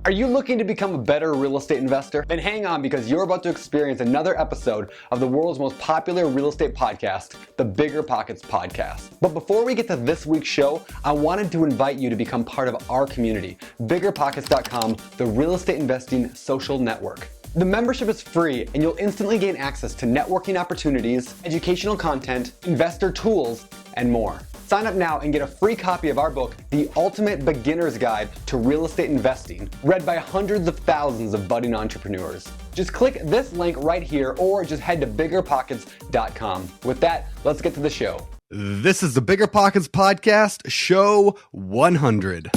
Are you looking to become a better real estate investor? Then hang on, because you're about to experience another episode of the world's most popular real estate podcast, the BiggerPockets Podcast. But before we get to this week's show, I wanted to invite you to become part of our community, BiggerPockets.com, the real estate investing social network. The membership is free, and you'll instantly gain access to networking opportunities, educational content, investor tools, and more. Sign up now and get a free copy of our book, The Ultimate Beginner's Guide to Real Estate Investing, read by hundreds of thousands of budding entrepreneurs. Just click this link right here or just head to BiggerPockets.com. With that, let's get to the show. This is the BiggerPockets Podcast, show 100.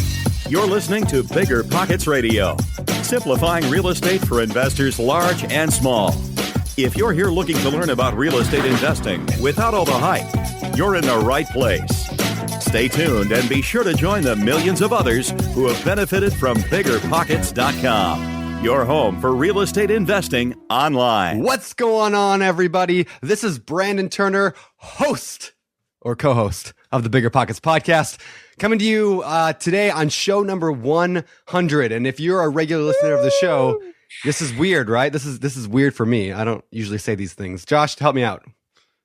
You're listening to BiggerPockets Radio, simplifying real estate for investors large and small. If you're here looking to learn about real estate investing without all the hype, you're in the right place. Stay tuned and be sure to join the millions of others who have benefited from BiggerPockets.com, your home for real estate investing online. What's going on, everybody? This is Brandon Turner, host or co-host of the BiggerPockets Podcast, coming to you today on show number 100. And if you're a regular listener of the show, this is weird, right? This is weird for me. I don't usually say these things. Josh, help me out.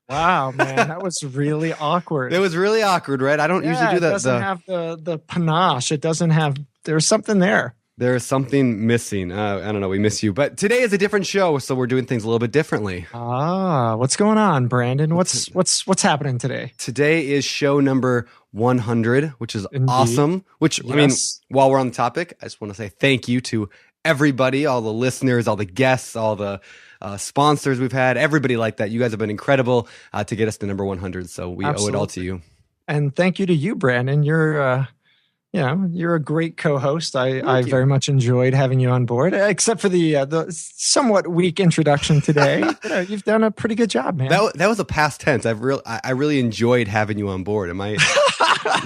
Wow, man, that was really awkward. It was really awkward, right? I don't usually do that. It doesn't have the panache. It doesn't have, there's something there. There is something missing. I don't know. We miss you. But today is a different show, so we're doing things a little bit differently. What's going on, Brandon? What's happening today? Today is show number 100, which is awesome. Which, yes. I mean, while we're on the topic, I just want to say thank you to everybody, all the listeners, all the guests, all the sponsors we've had, everybody like that. You guys have been incredible to get us to number 100. So we owe it all to you. And thank you to you, Brandon. You're a great co-host. I very much enjoyed having you on board, except for the somewhat weak introduction today. You've done a pretty good job, man. That was a past tense. I really enjoyed having you on board.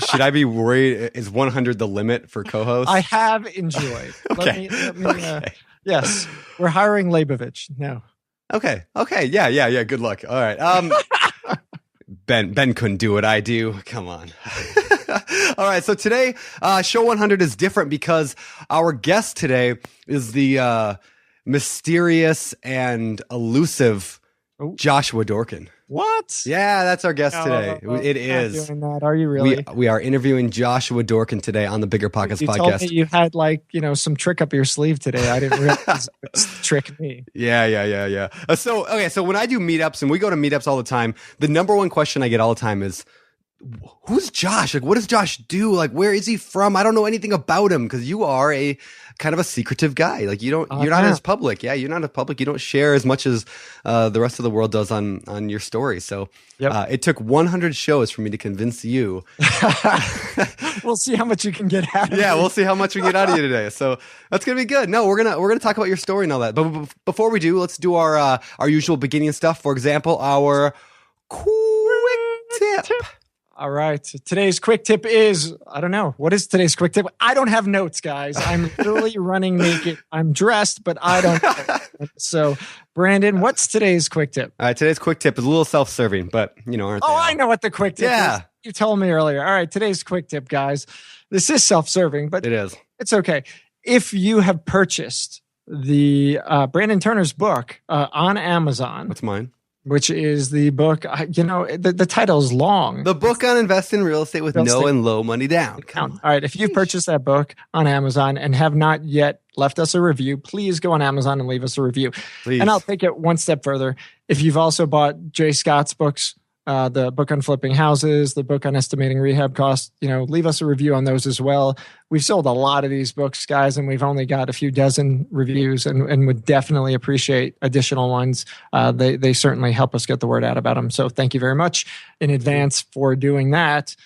Should I be worried? Is 100 the limit for co-hosts? I have enjoyed. Okay. Let me yes, we're hiring Leibovich now. Okay. Yeah. Good luck. All right. Ben couldn't do what I do. Come on. All right. So today, show 100 is different because our guest today is the mysterious and elusive Joshua Dorkin. What? Yeah, that's our guest today. It is. Doing that. Are you really? We are interviewing Joshua Dorkin today on the BiggerPockets Podcast. You told me you had some trick up your sleeve today. I didn't realize it was trick me. Yeah. So when I do meetups, and we go to meetups all the time, the number one question I get all the time is, who's Josh? Like, what does Josh do? Like, where is he from? I don't know anything about him, because you are a kind of a secretive guy. Like, you're not as public. Yeah, you're not as public. You don't share as much as the rest of the world does on your story. So it took 100 shows for me to convince you. We'll see how much you can get out of Yeah, we'll see how much we get out of you today. So that's gonna be good. No, we're gonna talk about your story and all that. But before we do, let's do our usual beginning stuff. For example, our quick tip. All right. Today's quick tip is, I don't know. What is today's quick tip? I don't have notes, guys. I'm literally running naked. I'm dressed, but I don't know. So, Brandon, what's today's quick tip? All right. Today's quick tip is a little self-serving, but aren't they all? I know what the quick tip is. You told me earlier. All right. Today's quick tip, guys. This is self-serving, but it is. It's okay. If you have purchased the Brandon Turner's book on Amazon. What's mine? Which is the book, the title is long. The book on investing in real estate with no and low money down. All right. If you've purchased that book on Amazon and have not yet left us a review, please go on Amazon and leave us a review. Please. And I'll take it one step further. If you've also bought Jay Scott's books, the book on flipping houses, the book on estimating rehab costs, leave us a review on those as well. We've sold a lot of these books, guys, and we've only got a few dozen reviews and would definitely appreciate additional ones. They certainly help us get the word out about them. So thank you very much in advance for doing that.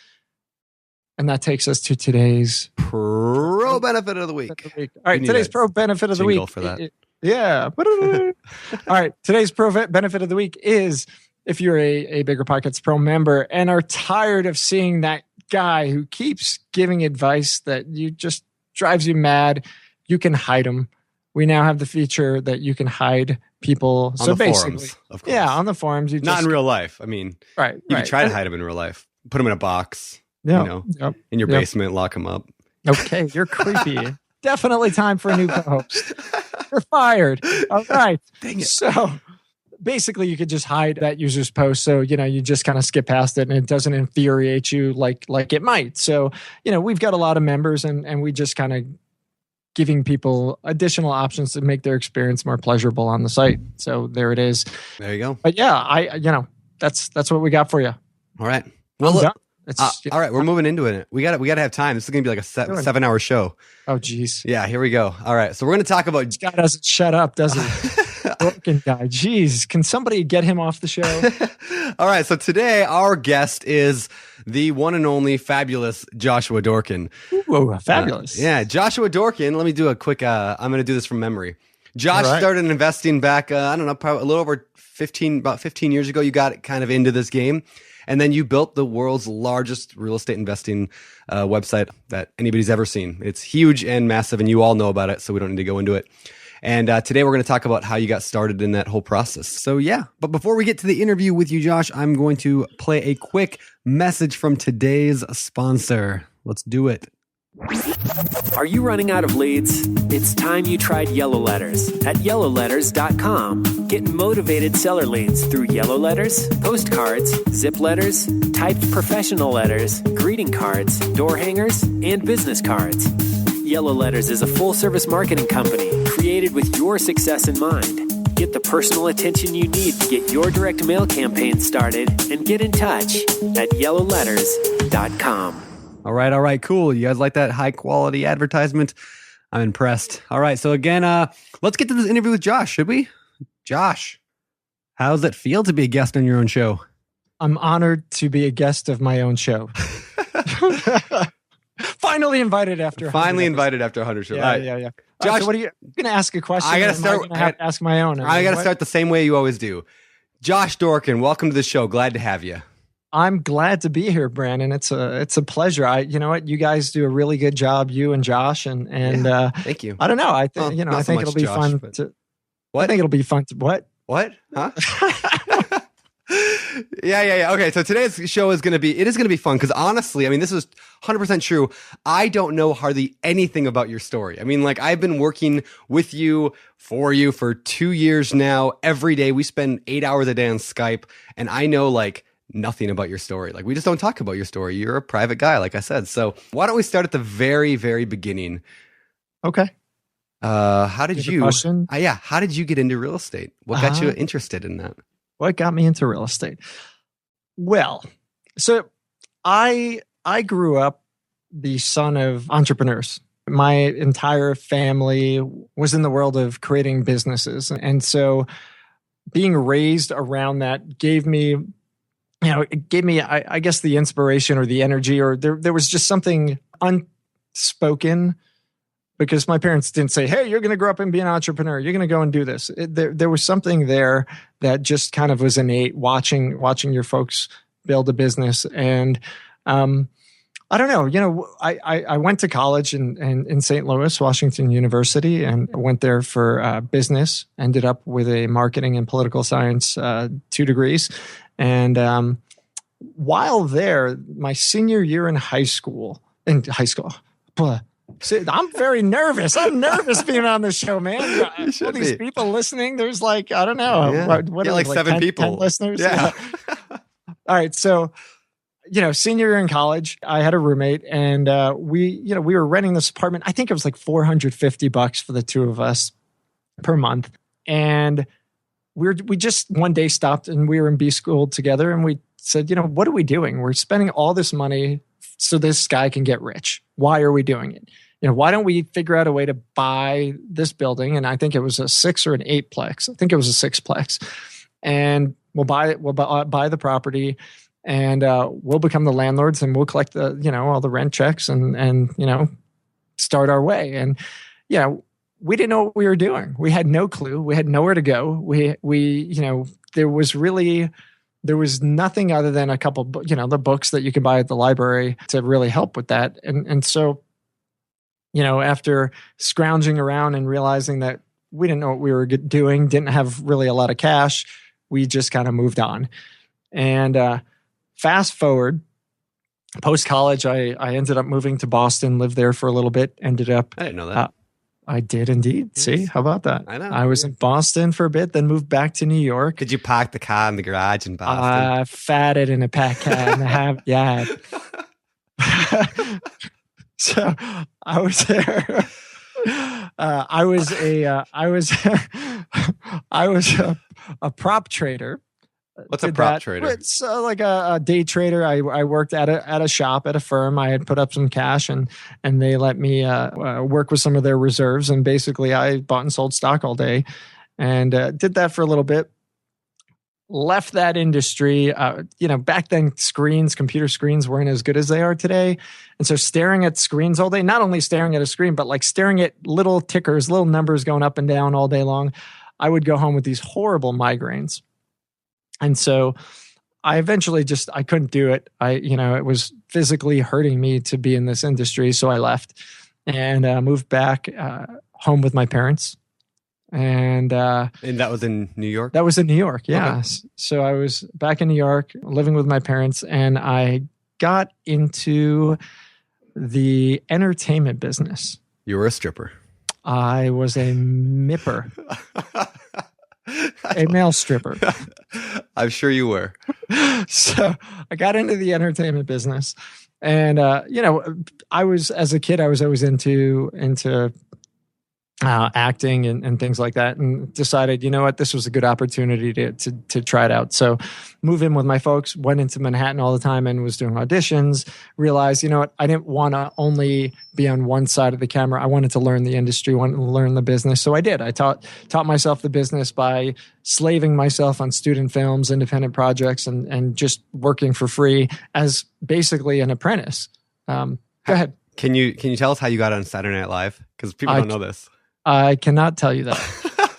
And that takes us to today's pro benefit of the week. All right, today's pro benefit of the week. For that. Yeah. All right, today's pro benefit of the week is, if you're a BiggerPockets Pro member and are tired of seeing that guy who keeps giving advice that just drives you mad, you can hide them. We now have the feature that you can hide people. On the forums, of course. Yeah, on the forums. Not in real life. I mean, right. You can try to hide them in real life. Put them in a box, in your basement, lock them up. Okay, you're creepy. definitely time for a new co-host. You're fired. All right. Dang it. So basically you could just hide that user's post. So, you just kind of skip past it and it doesn't infuriate you like it might. So, we've got a lot of members and we just kind of giving people additional options to make their experience more pleasurable on the site. So there it is. There you go. But yeah, that's what we got for you. All right. Well, look, It's, all right, we're moving into it. We got to have time. This is going to be like a 7-hour show. Oh, geez. Yeah, here we go. All right, so we're going to talk about. This guy doesn't shut up, does he? Dorkin guy. Jeez, can somebody get him off the show? All right, so today our guest is the one and only fabulous Joshua Dorkin. Ooh, fabulous. Yeah, Joshua Dorkin. Let me do a quick. I'm going to do this from memory. Josh started investing back. I don't know, probably a little over 15 years ago. You got kind of into this game. And then you built the world's largest real estate investing website that anybody's ever seen. It's huge and massive, and you all know about it, so we don't need to go into it. And today we're going to talk about how you got started in that whole process. So yeah, but before we get to the interview with you, Josh, I'm going to play a quick message from today's sponsor. Let's do it. Are you running out of leads? It's time you tried Yellow Letters at yellowletters.com. Get motivated seller leads through yellow letters, postcards, zip letters, typed professional letters, greeting cards, door hangers, and business cards. Yellow Letters is a full-service marketing company created with your success in mind. Get the personal attention you need to get your direct mail campaign started and get in touch at yellowletters.com. All right, cool. You guys like that high quality advertisement? I'm impressed. All right, so again, let's get to this interview with Josh, should we? Josh, how does it feel to be a guest on your own show? I'm honored to be a guest of my own show. Finally invited after 100 shows. Yeah. Josh, right, so what are you going to ask a question? I got to start. I have to ask my own. I got to start the same way you always do. Josh Dorkin, welcome to the show. Glad to have you. I'm glad to be here, Brandon. It's a pleasure. You know what? You guys do a really good job, you and Josh, and thank you. I don't know. I think I think it'll be fun to. What? I think it'll be fun to what? What? Huh? Yeah. Okay, so today's show is going to be fun because honestly, I mean, this is 100% true. I don't know hardly anything about your story. I mean, like I've been working with you for 2 years now. Every day we spend 8 hours a day on Skype, and I know like nothing about your story. Like we just don't talk about your story. You're a private guy, like I said. So why don't we start at the very, very beginning? Okay. How did you? Question? How did you get into real estate? What got you interested in that? What got me into real estate? Well, so I grew up the son of entrepreneurs. My entire family was in the world of creating businesses. And so being raised around that gave me, I guess, the inspiration or the energy, or there was just something unspoken, because my parents didn't say, hey, you're going to grow up and be an entrepreneur. You're going to go and do this. There was something there that just kind of was innate, watching your folks build a business. And I don't know, I went to college in St. Louis, Washington University, and went there for business, ended up with a marketing and political science 2 degrees. And while there, my senior year in high school, see, I'm very nervous. I'm nervous being on this show, man. All these people listening, there's like, I don't know. Yeah. What are like 7 people. 10 listeners? Yeah. All right. So, senior year in college, I had a roommate, and we were renting this apartment. I think it was like $450 for the two of us per month. And we just one day stopped, and we were in B school together, and we said, what are we doing? We're spending all this money so this guy can get rich. Why are we doing it? Why don't we figure out a way to buy this building? And I think it was a 6 or an 8-plex. I think it was a 6-plex. And we'll buy the property, and we'll become the landlords, and we'll collect the, all the rent checks and start our way. And we didn't know what we were doing. We had no clue. We had nowhere to go. There was nothing other than a couple, the books that you can buy at the library to really help with that. And so, after scrounging around and realizing that we didn't know what we were doing, didn't have really a lot of cash, we just kind of moved on. And fast forward, Post college, I ended up moving to Boston, lived there for a little bit, ended up. I didn't know that. I did indeed. Yes. See, how about that? I know. I was in Boston for a bit, then moved back to New York. Did you park the car in the garage in Boston? I fatted in a pack cat and yeah. So I was there. I was a prop trader. What's a prop trader? It's like a day trader. I worked at a shop at a firm. I had put up some cash and they let me work with some of their reserves. And basically, I bought and sold stock all day, and did that for a little bit. Left that industry. Back then, computer screens weren't as good as they are today, and so staring at screens all day. Not only staring at a screen, but like staring at little tickers, little numbers going up and down all day long. I would go home with these horrible migraines. And so I eventually I couldn't do it. It was physically hurting me to be in this industry. So I left and moved back home with my parents. And that was in New York? That was in New York, yeah. Okay. So I was back in New York living with my parents, and I got into the entertainment business. You were a stripper. I was a mipper. A male stripper. I'm sure you were. So I got into the entertainment business, and as a kid, I was always into acting and things like that, and decided, this was a good opportunity to try it out. So move in with my folks, went into Manhattan all the time and was doing auditions, realized, I didn't want to only be on one side of the camera. I wanted to learn the industry, wanted to learn the business. So I did. I taught myself the business by slaving myself on student films, independent projects, and just working for free as basically an apprentice. Go ahead. Can you tell us how you got on Saturday Night Live? Because people don't know this. I cannot tell you that.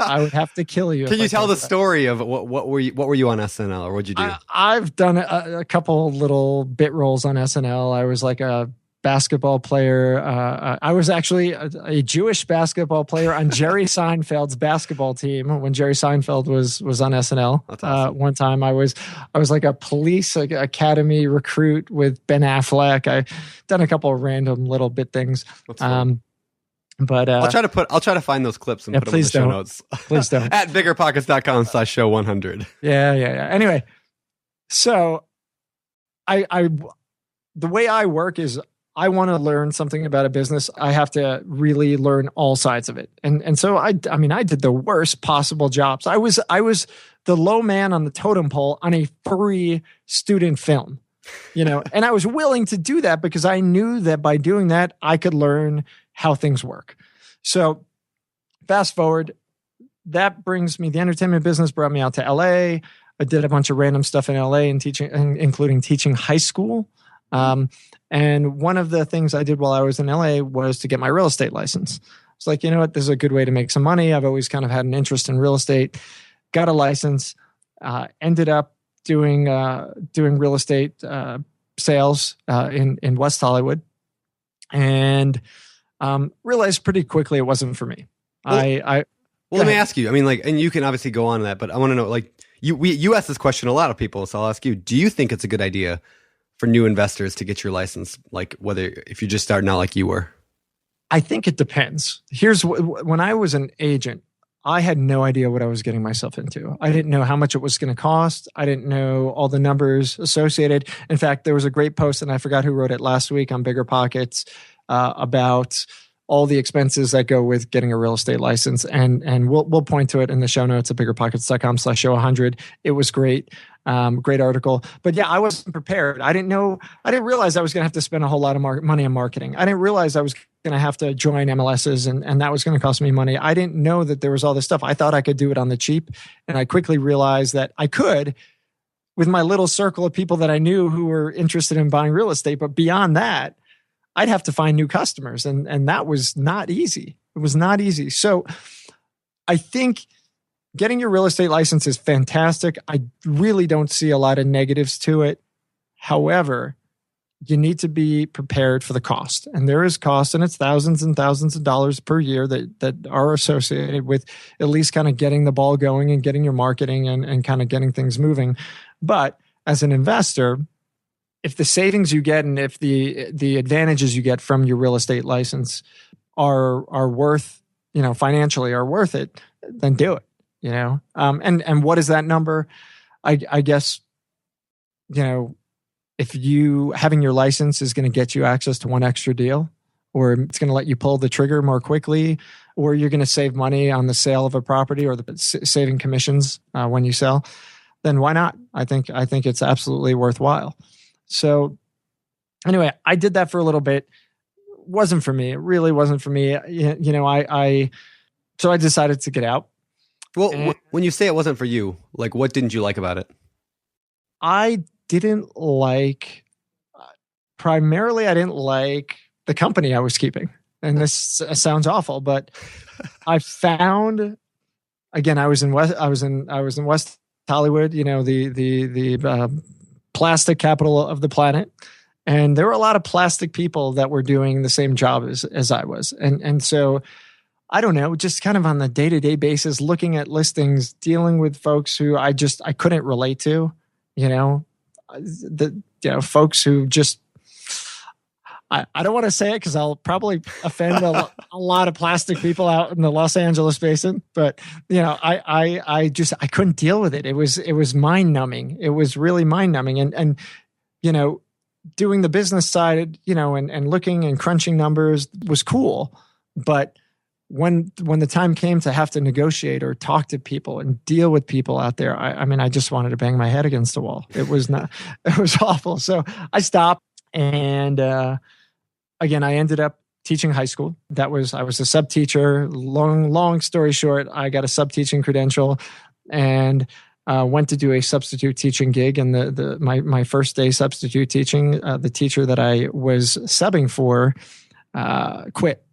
I would have to kill you. Can you tell the story of what were you on SNL, or what'd you do? I've done a couple little bit roles on SNL. I was like a basketball player. I was actually a Jewish basketball player on Jerry Seinfeld's basketball team when Jerry Seinfeld was on SNL. That's awesome. One time I was like a police academy recruit with Ben Affleck. I done a couple of random little bit things. But I'll try to find those clips and put them in the show notes. Please don't. At biggerpockets.com/show100. Yeah. Anyway, so the way I work is I want to learn something about a business. I have to really learn all sides of it. And so I did the worst possible jobs. I was the low man on the totem pole on a free student film, and I was willing to do that because I knew that by doing that, I could learn how things work. So fast forward, that brings me, the entertainment business brought me out to LA. I did a bunch of random stuff in LA and teaching, including teaching high school. And one of the things I did while I was in LA was to get my real estate license. It's like, this is a good way to make some money. I've always kind of had an interest in real estate. Got a license, ended up doing real estate sales in West Hollywood, and realized pretty quickly it wasn't for me. Well, let me ask you. And you can obviously go on to that, but I want to know, you ask this question to a lot of people, so I'll ask you: do you think it's a good idea for new investors to get your license, if you're just starting out like you were? I think it depends. When I was an agent, I had no idea what I was getting myself into. I didn't know how much it was going to cost. I didn't know all the numbers associated. In fact, there was a great post, and I forgot who wrote it last week on BiggerPockets, about all the expenses that go with getting a real estate license. And we'll point to it in the show notes at biggerpockets.com/show100. It was great. Great article. But yeah, I wasn't prepared. I didn't realize I was going to have to spend a whole lot of money on marketing. I didn't realize I was going to have to join MLSs and that was going to cost me money. I didn't know that there was all this stuff. I thought I could do it on the cheap. And I quickly realized that I could with my little circle of people that I knew who were interested in buying real estate. But beyond that, I'd have to find new customers. And that was not easy. It was not easy. So I think getting your real estate license is fantastic. I really don't see a lot of negatives to it. However, you need to be prepared for the cost. And there is cost, and it's thousands and thousands of dollars per year that are associated with at least kind of getting the ball going and getting your marketing and kind of getting things moving. But as an investor, if the savings you get and if the advantages you get from your real estate license are worth, financially are worth it, then do it, and what is that number? I guess, if you having your license is going to get you access to one extra deal, or it's going to let you pull the trigger more quickly, or you're going to save money on the sale of a property or the saving commissions when you sell, then why not? I think it's absolutely worthwhile. So anyway, I did that for a little bit. Wasn't for me. It really wasn't for me. So I decided to get out. Well, when you say it wasn't for you, like what didn't you like about it? I didn't like, primarily I didn't like the company I was keeping. And this sounds awful, but I found, again, I was in West Hollywood, the plastic capital of the planet. And there were a lot of plastic people that were doing the same job as I was. And so, I don't know, just kind of on the day-to-day basis, looking at listings, dealing with folks who I couldn't relate to, folks who just, I don't want to say it because I'll probably offend a lot of plastic people out in the Los Angeles basin, but I couldn't deal with it. It was mind numbing. It was really mind numbing. And doing the business side, and looking and crunching numbers was cool. But when the time came to have to negotiate or talk to people and deal with people out there, I just wanted to bang my head against the wall. It was awful. So I stopped. And again, I ended up teaching high school. I was a sub teacher. Long story short, I got a sub teaching credential and went to do a substitute teaching gig. And my first day substitute teaching, the teacher that I was subbing for quit.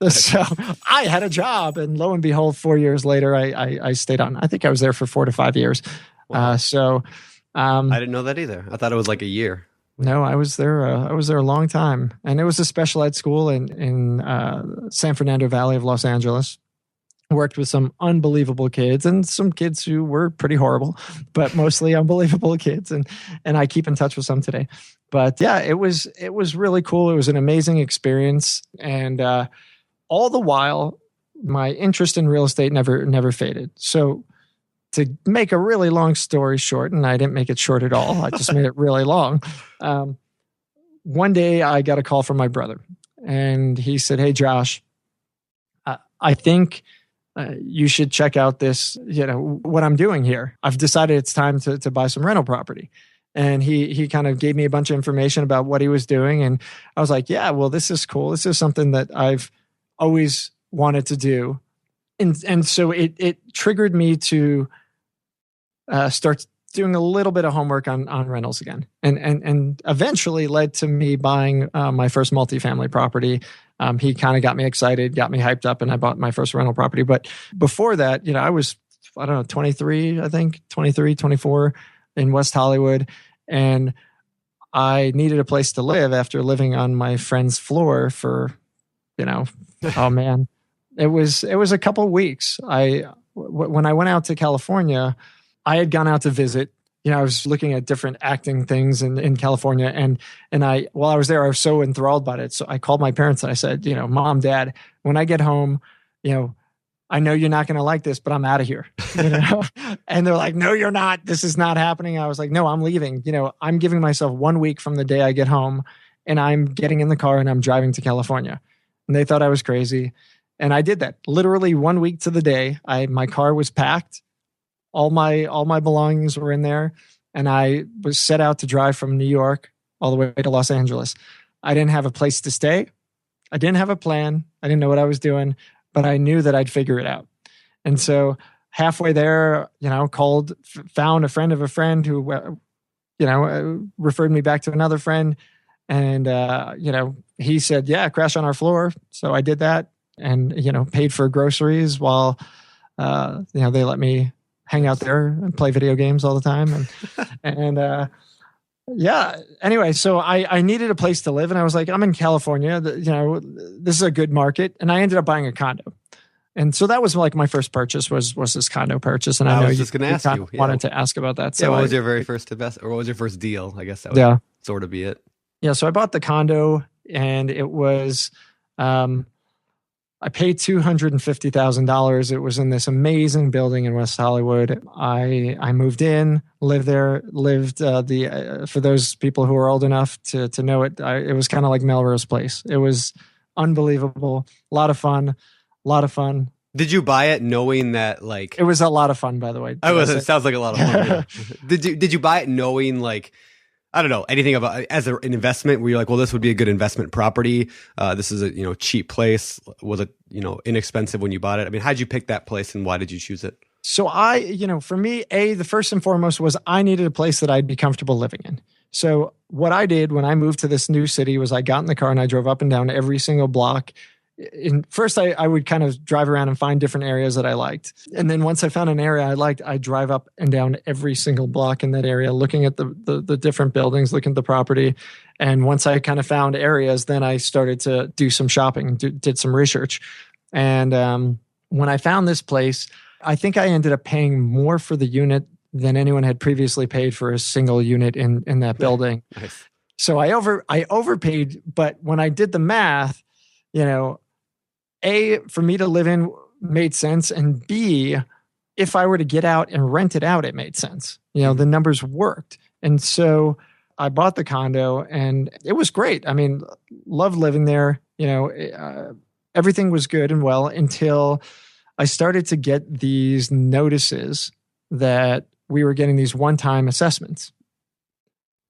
So I had a job, and lo and behold, 4 years later, I stayed on. I think I was there for 4 to 5 years. Wow. I didn't know that either. I thought it was like a year. No, I was there. I was there a long time, and it was a special ed school in San Fernando Valley of Los Angeles. Worked with some unbelievable kids and some kids who were pretty horrible, but mostly unbelievable kids. And I keep in touch with some today. But yeah, it was really cool. It was an amazing experience, and all the while, my interest in real estate never faded. So, to make a really long story short, and I didn't make it short at all, I just made it really long. One day I got a call from my brother, and he said, "Hey, Josh, I think you should check out this, what I'm doing here. I've decided it's time to buy some rental property." And he kind of gave me a bunch of information about what he was doing. And I was like, yeah, well, this is cool. This is something that I've always wanted to do. And so it triggered me to start doing a little bit of homework on rentals again, and eventually led to me buying my first multifamily property. He kind of got me excited, got me hyped up, and I bought my first rental property. But before that, I was, 23, 24 in West Hollywood, and I needed a place to live after living on my friend's floor for, oh man, it was a couple of weeks. When I went out to California, I had gone out to visit. I was looking at different acting things in California, and while I was there, I was so enthralled by it. So I called my parents and I said, Mom, Dad, when I get home, I know you're not going to like this, but I'm out of here. And they're like, "No, you're not. This is not happening." I was like, "No, I'm leaving. I'm giving myself 1 week from the day I get home, and I'm getting in the car and I'm driving to California." And they thought I was crazy, and I did that. Literally 1 week to the day. My car was packed. All my belongings were in there, and I was set out to drive from New York all the way to Los Angeles. I didn't have a place to stay. I didn't have a plan. I didn't know what I was doing, but I knew that I'd figure it out. And so halfway there, found a friend of a friend who, referred me back to another friend. And, he said, "Yeah, crash on our floor." So I did that and, paid for groceries while, they let me hang out there and play video games all the time. Anyway, so I needed a place to live, and I was like, I'm in California, this is a good market. And I ended up buying a condo. And so that was like my first purchase was this condo purchase. And I know was just going to ask you. Wanted to ask about that. So what was your very first investment, or what was your first deal? I guess that was. Yeah. sort of be it. Yeah. So I bought the condo, and it was, I paid $250,000. It was in this amazing building in West Hollywood. I moved in, lived there, for those people who are old enough to know it, it was kind of like Melrose Place. It was unbelievable. A lot of fun. Did you buy it knowing that like It was a lot of fun, by the way. it sounds like a lot of fun. Yeah. Did you buy it knowing like, I don't know, anything about as an investment where you're like, well, this would be a good investment property. This is a cheap place. Was it inexpensive when you bought it? I mean, how'd you pick that place, and why did you choose it? So for me, the first and foremost was I needed a place that I'd be comfortable living in. So what I did when I moved to this new city was I got in the car and I drove up and down every single block. First, I would kind of drive around and find different areas that I liked. And then once I found an area I liked, I'd drive up and down every single block in that area, looking at the different buildings, looking at the property. And once I kind of found areas, then I started to do some shopping, did some research. And when I found this place, I think I ended up paying more for the unit than anyone had previously paid for a single unit in that building. Nice. So I overpaid, but when I did the math, A, for me to live in made sense. And B, if I were to get out and rent it out, it made sense. The numbers worked. And so I bought the condo and it was great. I mean, loved living there. Everything was good and well until I started to get these notices that we were getting these one-time assessments.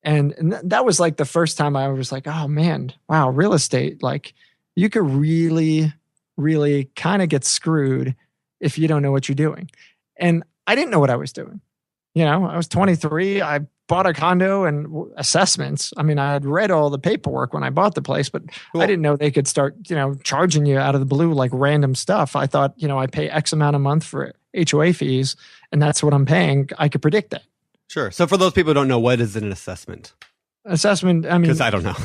And that was like the first time I was like, oh man, wow, real estate, like you could really, really kind of get screwed if you don't know what you're doing. And I didn't know what I was doing. I was 23. I bought a condo and assessments. I mean, I had read all the paperwork when I bought the place, but cool. I didn't know they could start, charging you out of the blue, like random stuff. I thought, I pay X amount a month for HOA fees and that's what I'm paying. I could predict that. Sure. So for those people who don't know, what is an assessment? Assessment, I mean, because I don't know.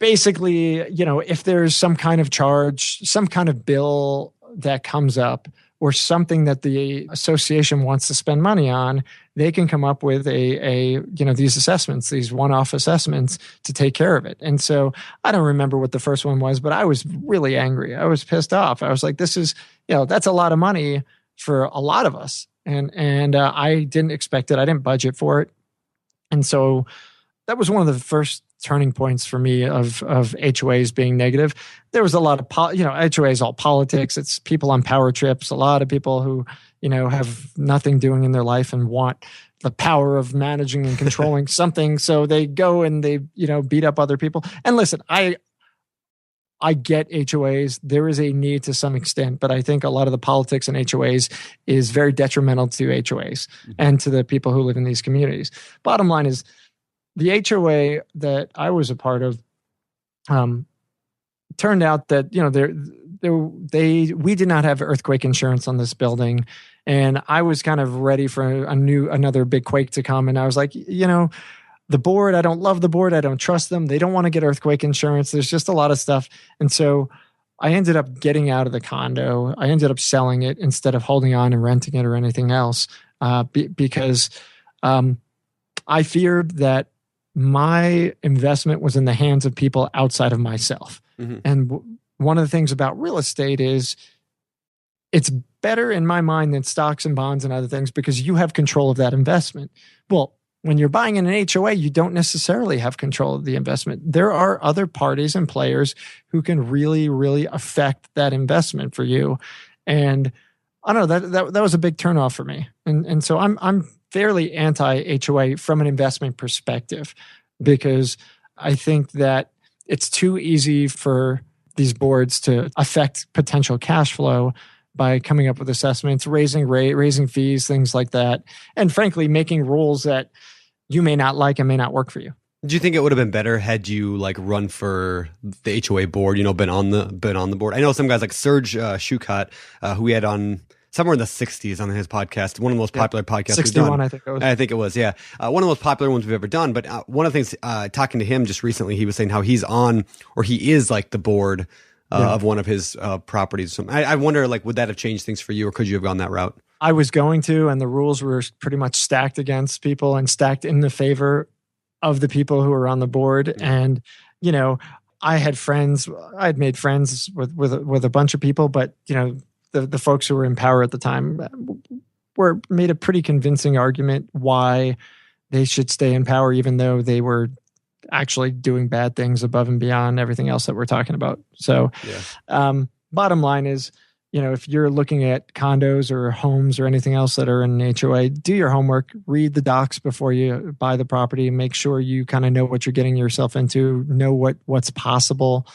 Basically, if there's some kind of charge, some kind of bill that comes up or something that the association wants to spend money on, they can come up with these assessments, these one-off assessments to take care of it. And so I don't remember what the first one was, but I was really angry. I was pissed off. I was like, this is, that's a lot of money for a lot of us. And I didn't expect it. I didn't budget for it. And so that was one of the first turning points for me of HOAs being negative. There was a lot of, HOAs all politics. It's people on power trips. A lot of people who, have nothing doing in their life and want the power of managing and controlling something. So they go and they, beat up other people. And listen, I get HOAs. There is a need to some extent, but I think a lot of the politics in HOAs is very detrimental to HOAs and to the people who live in these communities. Bottom line is, the HOA that I was a part of turned out that we did not have earthquake insurance on this building, and I was kind of ready for another big quake to come. And I was like, the board, I don't love the board, I don't trust them. They don't want to get earthquake insurance. There's just a lot of stuff, and so I ended up getting out of the condo. I ended up selling it instead of holding on and renting it or anything else because I feared that my investment was in the hands of people outside of myself. Mm-hmm. And one of the things about real estate is it's better in my mind than stocks and bonds and other things because you have control of that investment. Well, when you're buying in an HOA, you don't necessarily have control of the investment. There are other parties and players who can really, really affect that investment for you. And I don't know, that was a big turnoff for me. And so I'm fairly anti-HOA from an investment perspective because I think that it's too easy for these boards to affect potential cash flow by coming up with assessments, raising rate, raising fees, things like that. And frankly, making rules that you may not like and may not work for you. Do you think it would have been better had you like run for the HOA board, been on the board? I know some guys like Serge Shukat, who we had on somewhere in the 60s on his podcast, one of the most popular podcasts 61, we've done. I think it was, yeah. One of the most popular ones we've ever done. But one of the things, talking to him just recently, he was saying how he's on, or he is like the board of one of his properties. So I wonder, like, would that have changed things for you, or could you have gone that route? I was going to, and the rules were pretty much stacked against people and stacked in the favor of the people who were on the board. And, you know, I had made friends with a bunch of people, but, you know, the folks who were in power at the time made a pretty convincing argument why they should stay in power, even though they were actually doing bad things above and beyond everything else that we're talking about. So, bottom line is, you know, if you're looking at condos or homes or anything else that are in an HOA, do your homework, read the docs before you buy the property, and make sure you kind of know what you're getting yourself into, know what's possible,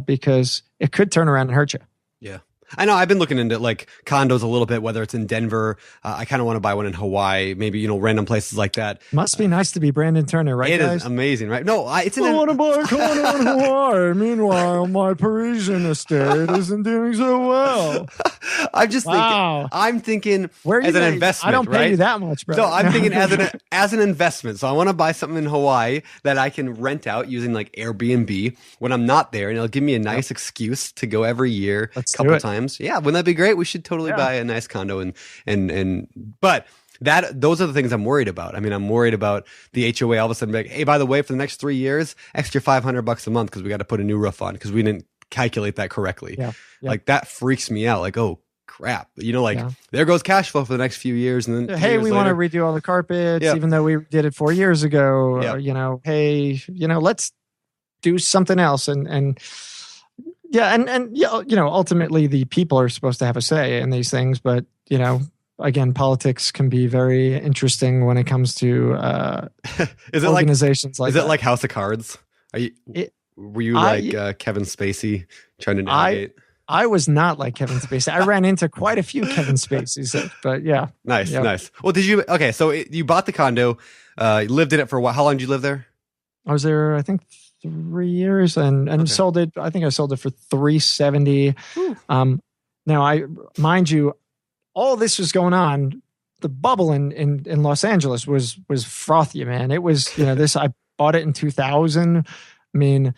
because it could turn around and hurt you. Yeah. I know I've been looking into like condos a little bit, whether it's in Denver. I kind of want to buy one in Hawaii, maybe, you know, random places like that. Must be nice to be Brandon Turner, right, guys? It is amazing, right? No, I want to buy a condo in Hawaii. Meanwhile, my Parisian estate isn't doing so well. I'm just thinking, I'm thinking as an investment, I don't pay you that much, bro. So I'm thinking as an investment. So I want to buy something in Hawaii that I can rent out using like Airbnb when I'm not there, and it'll give me a nice excuse to go every year, a couple times. Yeah, wouldn't that be great? We should totally buy a nice condo but those are the things I'm worried about. I mean, I'm worried about the HOA all of a sudden being like, hey, by the way, for the next 3 years, extra $500 a month because we got to put a new roof on because we didn't calculate that correctly. Yeah. Like that freaks me out. Like, oh crap, you know, like there goes cash flow for the next few years, and then hey, we want to redo all the carpets, even though we did it 4 years ago. You know, hey, you know, let's do something else, and you know, ultimately the people are supposed to have a say in these things, but you know, again, politics can be very interesting when it comes to organizations like. Is it like House of Cards? Were you like Kevin Spacey trying to navigate? I was not like Kevin Spacey. I ran into quite a few Kevin Spaceys, but yeah. Nice. Well, so you bought the condo, you lived in it for a while. How long did you live there? I was there, I think, 3 years and sold it. I think I sold it for $370. Now, mind you, all this was going on. The bubble in Los Angeles was frothy, man. It was, you know, I bought it in 2000. I mean,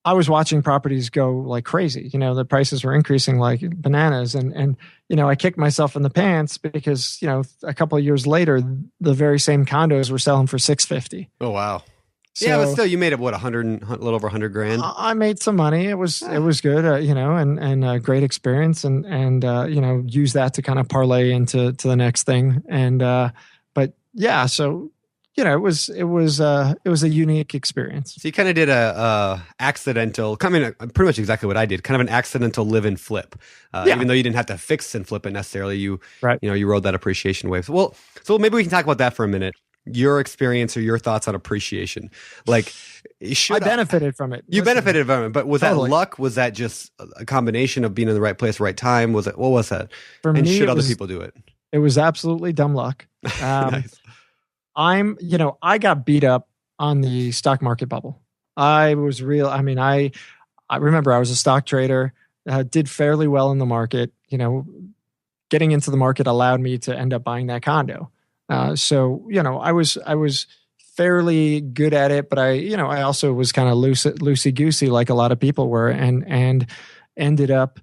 I was watching properties go like crazy. You know, the prices were increasing like bananas, and you know, I kicked myself in the pants because, you know, a couple of years later, the very same condos were selling for $650. Oh wow. So, yeah, but still, you made it a little over $100,000. I made some money. It was good, you know, and a great experience, and you know, use that to kind of parlay into the next thing. And but yeah, so you know, it was a unique experience. So you kind of did a accidental, pretty much exactly what I did, kind of an accidental live and flip. Even though you didn't have to fix and flip it necessarily, you rode that appreciation wave. So maybe we can talk about that for a minute. Your experience or your thoughts on appreciation. Like, I benefited from it. You benefited from it, but was that luck? Was that just a combination of being in the right place, right time? What was that? For me, should other people do it? It was absolutely dumb luck. Nice. I got beat up on the stock market bubble. I remember I was a stock trader, did fairly well in the market. You know, getting into the market allowed me to end up buying that condo. So, you know, I was fairly good at it, but I also was kind of loosey-goosey like a lot of people were, and ended up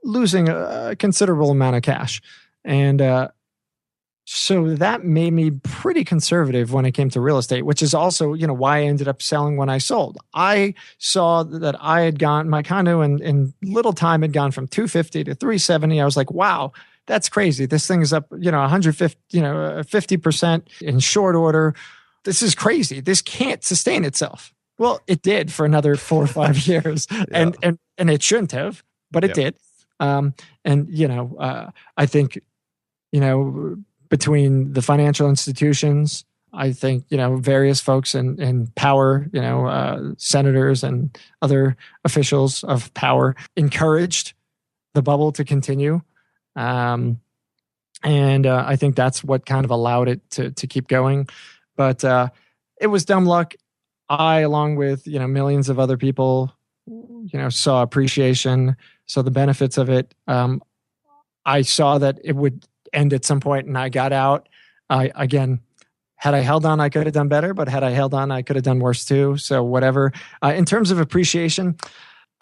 losing a considerable amount of cash. And so that made me pretty conservative when it came to real estate, which is also, you know, why I ended up selling when I sold. I saw that my condo in little time had gone from $250 to $370. I was like, wow, that's crazy. This thing is up, you know, 150, 50% in short order. This is crazy. This can't sustain itself. Well, it did for another 4 or 5 years, and it shouldn't have, but it did. And you know, I think, you know, between the financial institutions, I think, you know, various folks in power, you know, senators and other officials of power encouraged the bubble to continue. And I think that's what kind of allowed it to keep going. But it was dumb luck. I, along with, you know, millions of other people, you know, saw appreciation, saw the benefits of it. I saw that it would end at some point, and I got out. Again, had I held on, I could have done better, but had I held on, I could have done worse too. So whatever. In terms of appreciation,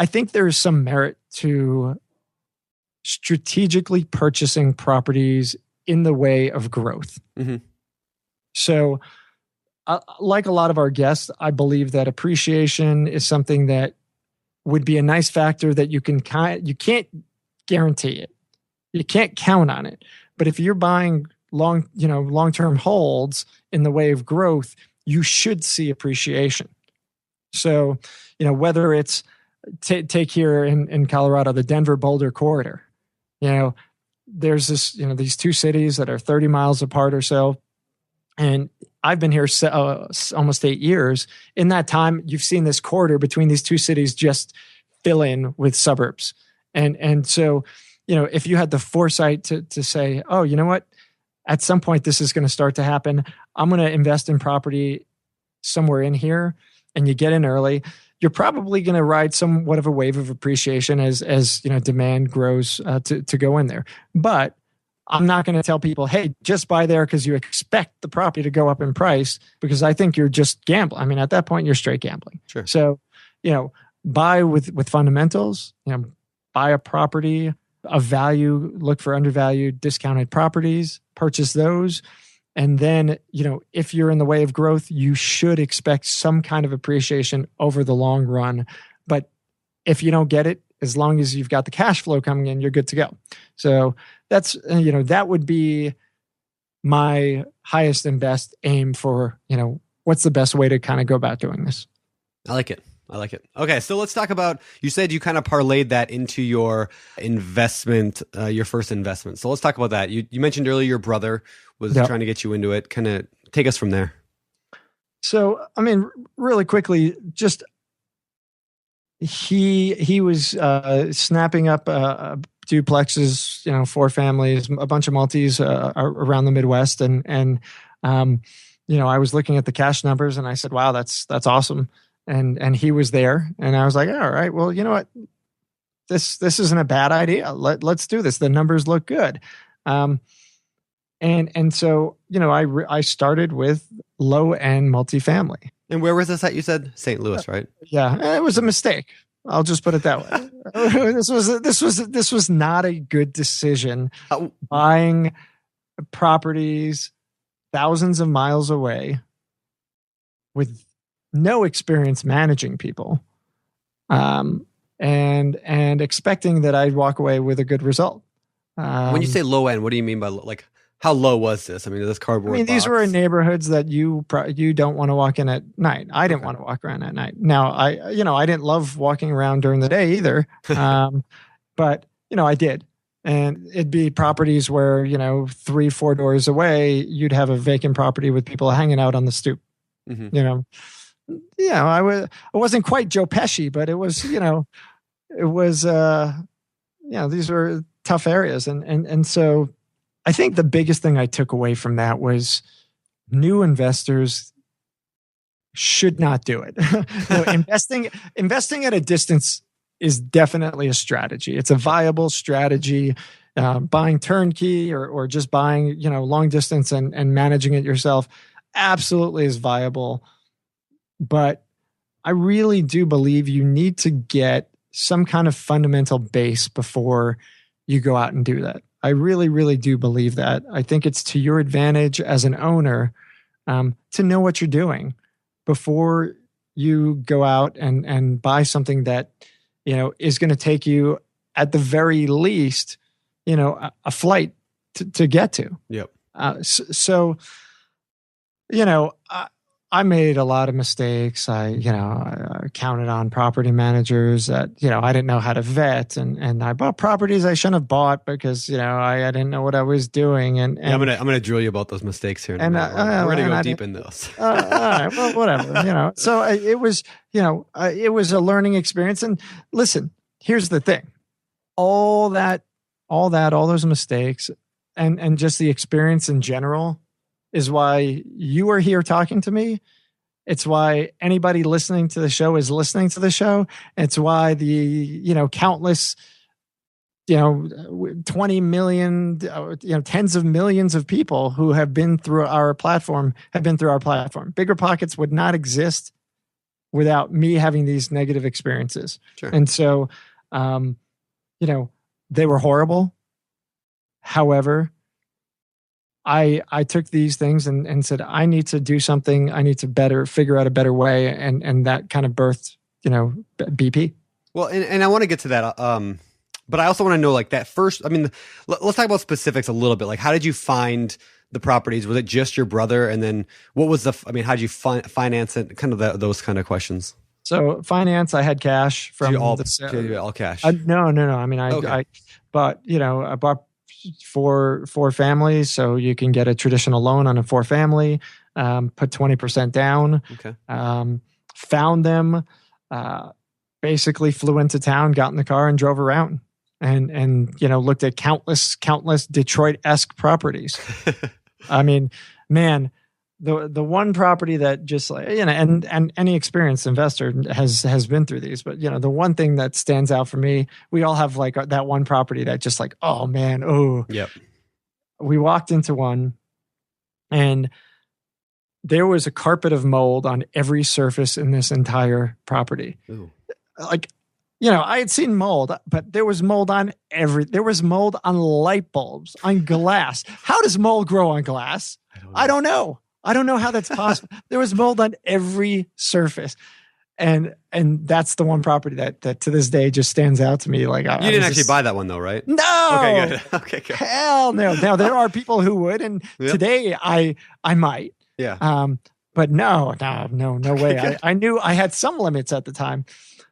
I think there's some merit to strategically purchasing properties in the way of growth. Mm-hmm. So like a lot of our guests, I believe that appreciation is something that would be a nice factor that you can't guarantee it. You can't count on it. But if you're buying long-term holds in the way of growth, you should see appreciation. So, whether it's take here in Colorado, the Denver Boulder corridor, there's these two cities that are 30 miles apart or so. And I've been here almost 8 years. In that time, you've seen this corridor between these two cities just fill in with suburbs. And so, if you had the foresight to say, oh, you know what, at some point this is going to start to happen. I'm going to invest in property somewhere in here, and you get in early, you're probably going to ride somewhat of a wave of appreciation as demand grows to go in there. But I'm not going to tell people, hey, just buy there because you expect the property to go up in price, because I think you're just gambling. I mean, at that point, you're straight gambling. Sure. So, buy with fundamentals, buy a property of value, look for undervalued, discounted properties, purchase those. And then, if you're in the way of growth, you should expect some kind of appreciation over the long run. But if you don't get it, as long as you've got the cash flow coming in, you're good to go. So that's, that would be my highest and best aim for, what's the best way to kind of go about doing this. I like it. Okay, so let's talk about, you said you kind of parlayed that into your investment, your first investment. So let's talk about that. You mentioned earlier your brother was trying to get you into it. Kind of take us from there. So, I mean, really quickly, just he was snapping up duplexes, 4 families, a bunch of multis around the Midwest, and I was looking at the cash numbers, and I said, "Wow, that's awesome." And he was there, and I was like, "All right, well, you know what? This isn't a bad idea. Let's do this. The numbers look good." And so I started with low end multifamily. And where was this at? You said St. Louis, right? Yeah, it was a mistake. I'll just put it that way. This was not a good decision. Buying properties thousands of miles away with no experience managing people, and expecting that I'd walk away with a good result. When you say low end, what do you mean by like? How low was this? I mean, this cardboard box? These were in neighborhoods that you don't want to walk in at night. I didn't want to walk around at night. Now, I didn't love walking around during the day either, but I did. And it'd be properties where 3-4 doors away, you'd have a vacant property with people hanging out on the stoop. Mm-hmm. I wasn't quite Joe Pesci, but it was these were tough areas, and so. I think the biggest thing I took away from that was new investors should not do it. Investing at a distance is definitely a strategy. It's a viable strategy. Buying turnkey or just buying, long distance and managing it yourself absolutely is viable. But I really do believe you need to get some kind of fundamental base before you go out and do that. I really, really do believe that. I think it's to your advantage as an owner to know what you're doing before you go out and buy something that, is going to take you at the very least, a flight to get to. Yep. I made a lot of mistakes. I counted on property managers that, I didn't know how to vet, and I bought properties I shouldn't have bought because, I didn't know what I was doing. And I'm gonna drill you about those mistakes here. We're gonna go deep in those. All right, well, whatever. So it was a learning experience. And listen, here's the thing: all those mistakes, and just the experience in general, is why you are here talking to me. It's why anybody listening to the show is listening to the show. It's why the, countless, 20 million, tens of millions of people who have been through our platform BiggerPockets would not exist without me having these negative experiences. Sure. And so, they were horrible. However, I took these things and said, I need to do something. I need to figure out a better way. And that kind of birthed, BP. Well, and I want to get to that. But I also want to know, like, that first, I mean, let's talk about specifics a little bit. Like, how did you find the properties? Was it just your brother? And then what was how did you finance it? Kind of those kind of questions. So finance, I had cash from all cash. No. I mean, I bought, I bought four families. So you can get a traditional loan on a 4-family, put 20% down, okay. Found them, basically flew into town, got in the car and drove around and looked at countless Detroit-esque properties. I mean, man, the one property that just and any experienced investor has been through these, but the one thing that stands out for me, we all have like that one property that just like, oh man, oh. Yep. We walked into one and there was a carpet of mold on every surface in this entire property. Ooh. Like, I had seen mold, but there was mold on there was mold on light bulbs, on glass. How does mold grow on glass? I don't know. I don't know how that's possible. There was mold on every surface. And that's the one property that to this day just stands out to me. Like, you didn't actually buy that one, no, right? No. Okay, good. Okay, good. Hell no. Now there are people who would, and today I might. Yeah. But no way. I knew I had some limits at the time.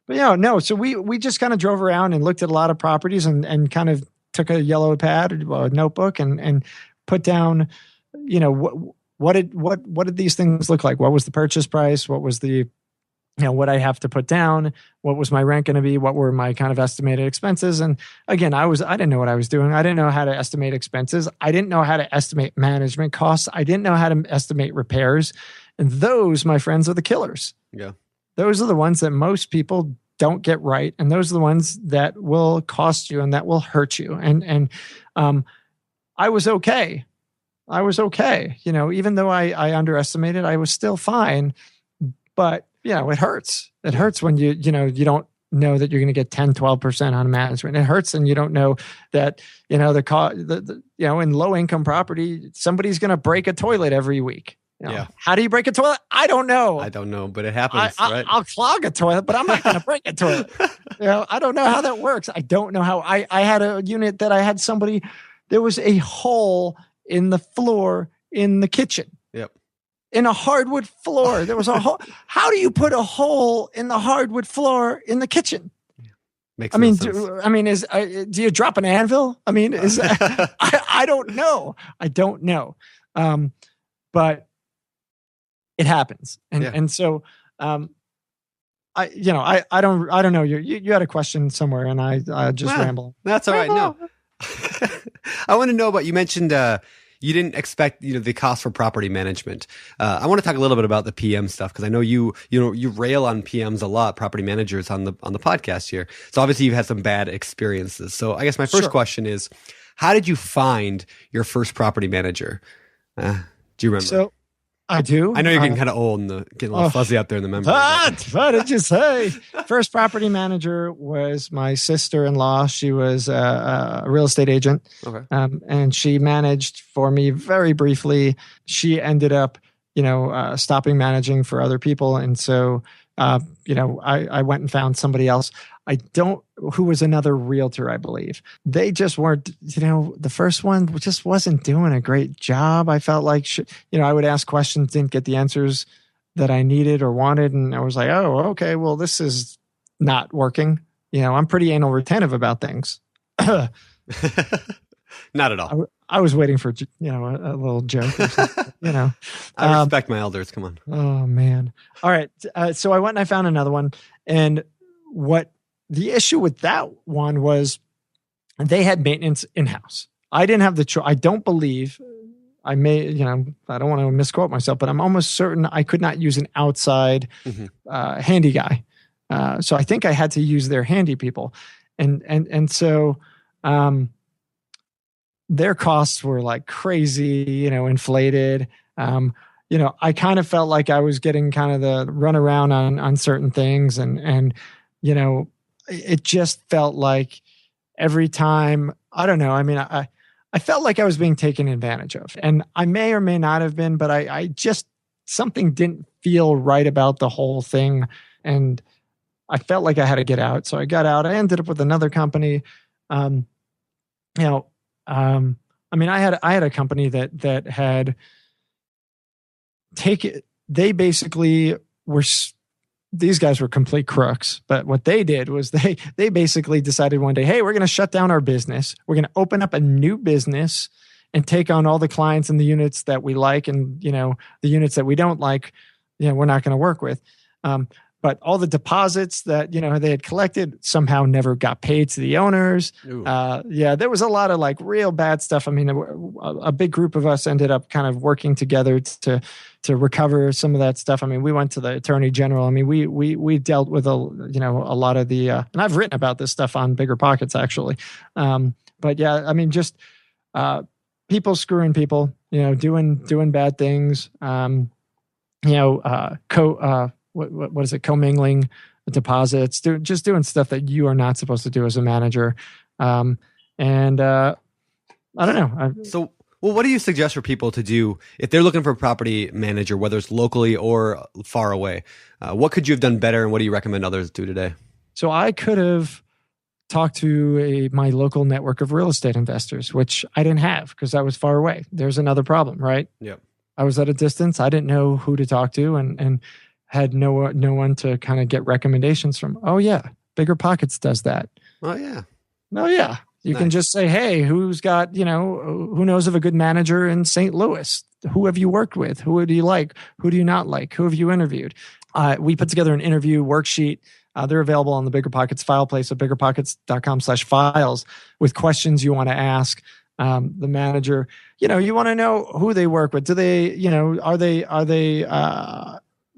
But no. So we just kind of drove around and looked at a lot of properties and kind of took a yellow pad, a notebook, and put down, what did these things look like? What was the purchase price? What was the, what I have to put down? What was my rent going to be? What were my kind of estimated expenses? And again, I didn't know what I was doing. I didn't know how to estimate expenses. I didn't know how to estimate management costs. I didn't know how to estimate repairs. And those, my friends, are the killers. Yeah. Those are the ones that most people don't get right. And those are the ones that will cost you and that will hurt you. And I was okay. Even though I underestimated, I was still fine. But, it hurts. It hurts when you don't know that you're going to get 10, 12% on management. It hurts. And you don't know that, in low income property, somebody's going to break a toilet every week. How do you break a toilet? I don't know. But it happens, right? I'll clog a toilet, but I'm not going to break a toilet. I don't know how that works. I don't know how. I had a unit that I had there was a hole in the floor in the kitchen. Yep. In a hardwood floor. There was a hole. How do you put a hole in the hardwood floor in the kitchen? Makes no sense. Do you drop an anvil? I mean, I don't know. I don't know. But it happens. And so, I don't know. You had a question somewhere and I just ramble. That's all right. No, I want to know about, you mentioned, you didn't expect, the cost for property management. I want to talk a little bit about the PM stuff, because I know you rail on PMs a lot, property managers on the podcast here. So obviously you've had some bad experiences. So I guess my first question is, how did you find your first property manager? Do you remember? So I do. I know you're getting kind of old and getting a little fuzzy out there in the memory. What did you say? First property manager was my sister-in-law. She was a real estate agent. Okay. And she managed for me very briefly. She ended up, stopping managing for other people. And so, I went and found somebody else. Who was another realtor, I believe. They just weren't, the first one just wasn't doing a great job. I felt like, I would ask questions, didn't get the answers that I needed or wanted. And I was like, oh, okay, well, this is not working. I'm pretty anal retentive about things. Not at all. I was waiting for, a little joke or something, I respect my elders. Come on. Oh, man. All right. So I went and I found another one. And what the issue with that one was they had maintenance in-house. I didn't have the choice. I don't believe, I don't want to misquote myself, but I'm almost certain I could not use an outside handy guy. So I think I had to use their handy people. And so their costs were like crazy, inflated. I kind of felt like I was getting kind of the runaround on certain things. And it just felt like every time, I don't know. I mean, I felt like I was being taken advantage of. And I may or may not have been, but I just, something didn't feel right about the whole thing. And I felt like I had to get out. So I got out. I ended up with another company. I had a company that had they basically were, these guys were complete crooks, but what they did was they basically decided one day, hey, we're going to shut down our business. We're going to open up a new business and take on all the clients and the units that we like, and, the units that we don't like, we're not going to work with. But all the deposits that, they had collected somehow never got paid to the owners. There was a lot of like real bad stuff. I mean, a big group of us ended up kind of working together to recover some of that stuff. I mean, we went to the Attorney General. I mean, we dealt with a lot of the, and I've written about this stuff on BiggerPockets actually. But yeah, I mean, just people screwing people, doing bad things. What is it? Commingling deposits, just doing stuff that you are not supposed to do as a manager. I don't know. What do you suggest for people to do if they're looking for a property manager, whether it's locally or far away? What could you have done better, and what do you recommend others do today? So I could have talked to my local network of real estate investors, which I didn't have because I was far away. There's another problem, right? Yep. I was at a distance. I didn't know who to talk to, and had no one to kind of get recommendations from. Oh yeah, BiggerPockets does that. Oh yeah. Oh yeah. You can just say, hey, who's got, who knows of a good manager in St. Louis? Who have you worked with? Who do you like? Who do you not like? Who have you interviewed? We put together an interview worksheet. They're available on the BiggerPockets file place at biggerpockets.com/files with questions you want to ask the manager. You want to know who they work with. Do they, are they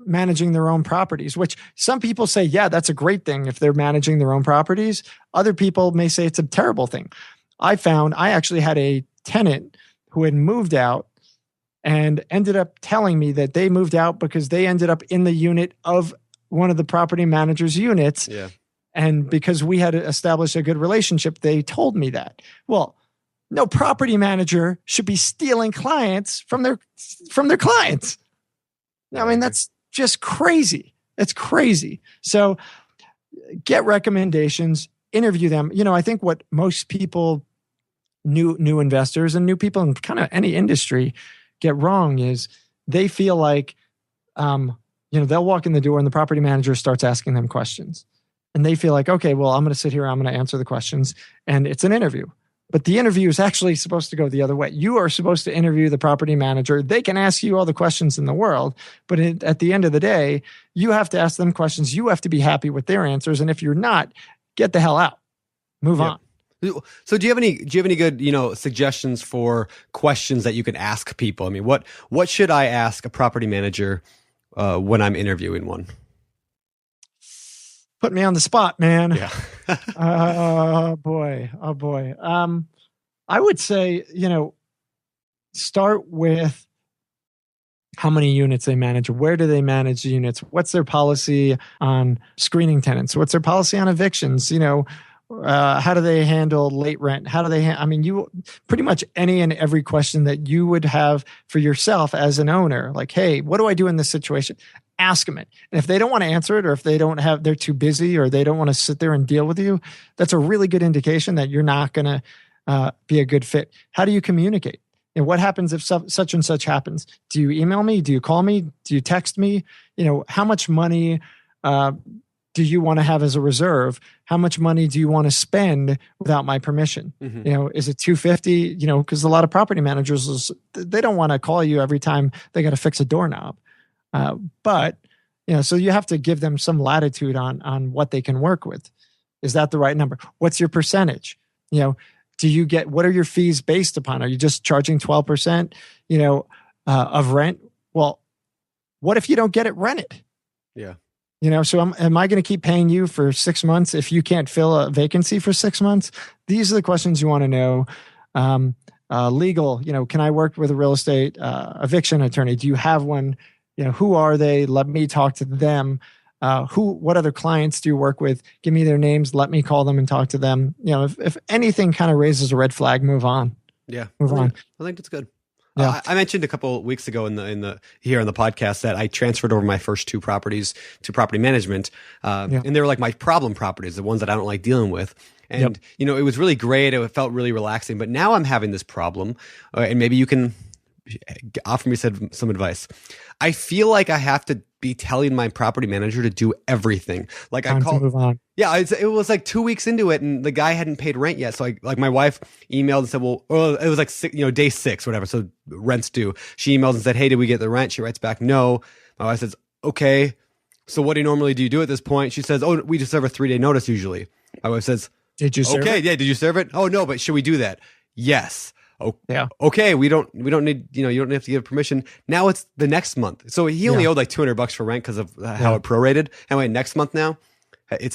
managing their own properties, which some people say, yeah, that's a great thing if they're managing their own properties. Other people may say it's a terrible thing. I actually had a tenant who had moved out and ended up telling me that they moved out because they ended up in the unit of one of the property manager's units. Yeah. And because we had established a good relationship, they told me that. Well, no property manager should be stealing clients from their clients. I mean, that's just crazy. It's crazy. So get recommendations, interview them. I think what most people, new investors and new people in kind of any industry get wrong is they feel like, they'll walk in the door and the property manager starts asking them questions. And they feel like, okay, well, I'm going to sit here, I'm going to answer the questions. And it's an interview. But the interview is actually supposed to go the other way. You are supposed to interview the property manager. They can ask you all the questions in the world, but at the end of the day, you have to ask them questions. You have to be happy with their answers. And if you're not, get the hell out. Move on. So do you have any good, suggestions for questions that you can ask people? I mean, what should I ask a property manager when I'm interviewing one? Put me on the spot, man. Yeah. Oh boy. I would say, start with how many units they manage. Where do they manage the units? What's their policy on screening tenants? What's their policy on evictions? How do they handle late rent? How do they you pretty much any and every question that you would have for yourself as an owner, like, hey, what do I do in this situation? Ask them it. And if they don't want to answer it, or if they're too busy, or they don't want to sit there and deal with you, that's a really good indication that you're not going to be a good fit. How do you communicate? And what happens if such and such happens? Do you email me? Do you call me? Do you text me? How much money do you want to have as a reserve? How much money do you want to spend without my permission? Mm-hmm. Is it $250? Because a lot of property managers, they don't want to call you every time they got to fix a doorknob. But so you have to give them some latitude on what they can work with. Is that the right number? What's your percentage? What are your fees based upon? Are you just charging 12%, of rent? Well, what if you don't get it rented? Yeah. So am I going to keep paying you for 6 months if you can't fill a vacancy for 6 months? These are the questions you want to know. Legal, can I work with a real estate eviction attorney? Do you have one? Who are they? Let me talk to them. What other clients do you work with? Give me their names. Let me call them and talk to them. If anything kind of raises a red flag, move on. Yeah. Move on. I think that's good. Yeah. I mentioned a couple of weeks ago in the here on the podcast that I transferred over my first 2 properties to property management, and they were like my problem properties, the ones that I don't like dealing with. And you know, it was really great. It felt really relaxing. But now I'm having this problem, and maybe you can offer me some advice. I feel like I have to be telling my property manager to do everything. Like Time to move on. Yeah, it was like 2 weeks into it, and the guy hadn't paid rent yet. So my wife emailed and said, "Well, it was like day 6, whatever. So rent's due." She emails and said, "Hey, did we get the rent?" She writes back, "No." My wife says, "Okay, so what do you do at this point?" She says, "Oh, we just serve a 3-day notice usually." My wife says, "Did you serve it?" Yeah, did you serve it? "Oh no, but should we do that?" "Yes." "Oh, yeah. Okay, we don't need, you don't have to give permission." Now it's the next month. So he only owed like $200 for rent because of how it prorated. Anyway, next month now,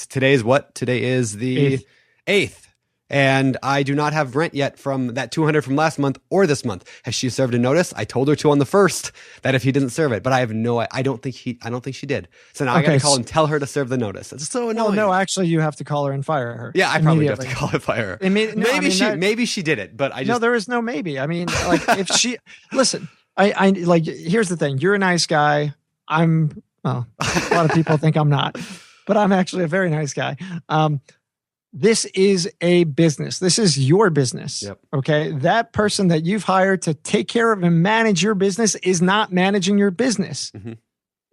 today's what? Today is the 8th. And I do not have rent yet from that $200 from last month or this month. Has she served a notice? I told her to on the 1st that if he didn't serve it, but I have I don't think she did. So now I got to call and tell her to serve the notice. It's so annoying. No, actually you have to call her and fire her. Yeah, I probably do have to call and fire her. Maybe she did it, but No, there is no maybe. I mean, like if she listen, I like here's the thing. You're a nice guy. A lot of people think I'm not, but I'm actually a very nice guy. This is a business. This is your business. Yep. Okay. That person that you've hired to take care of and manage your business is not managing your business. Mm-hmm.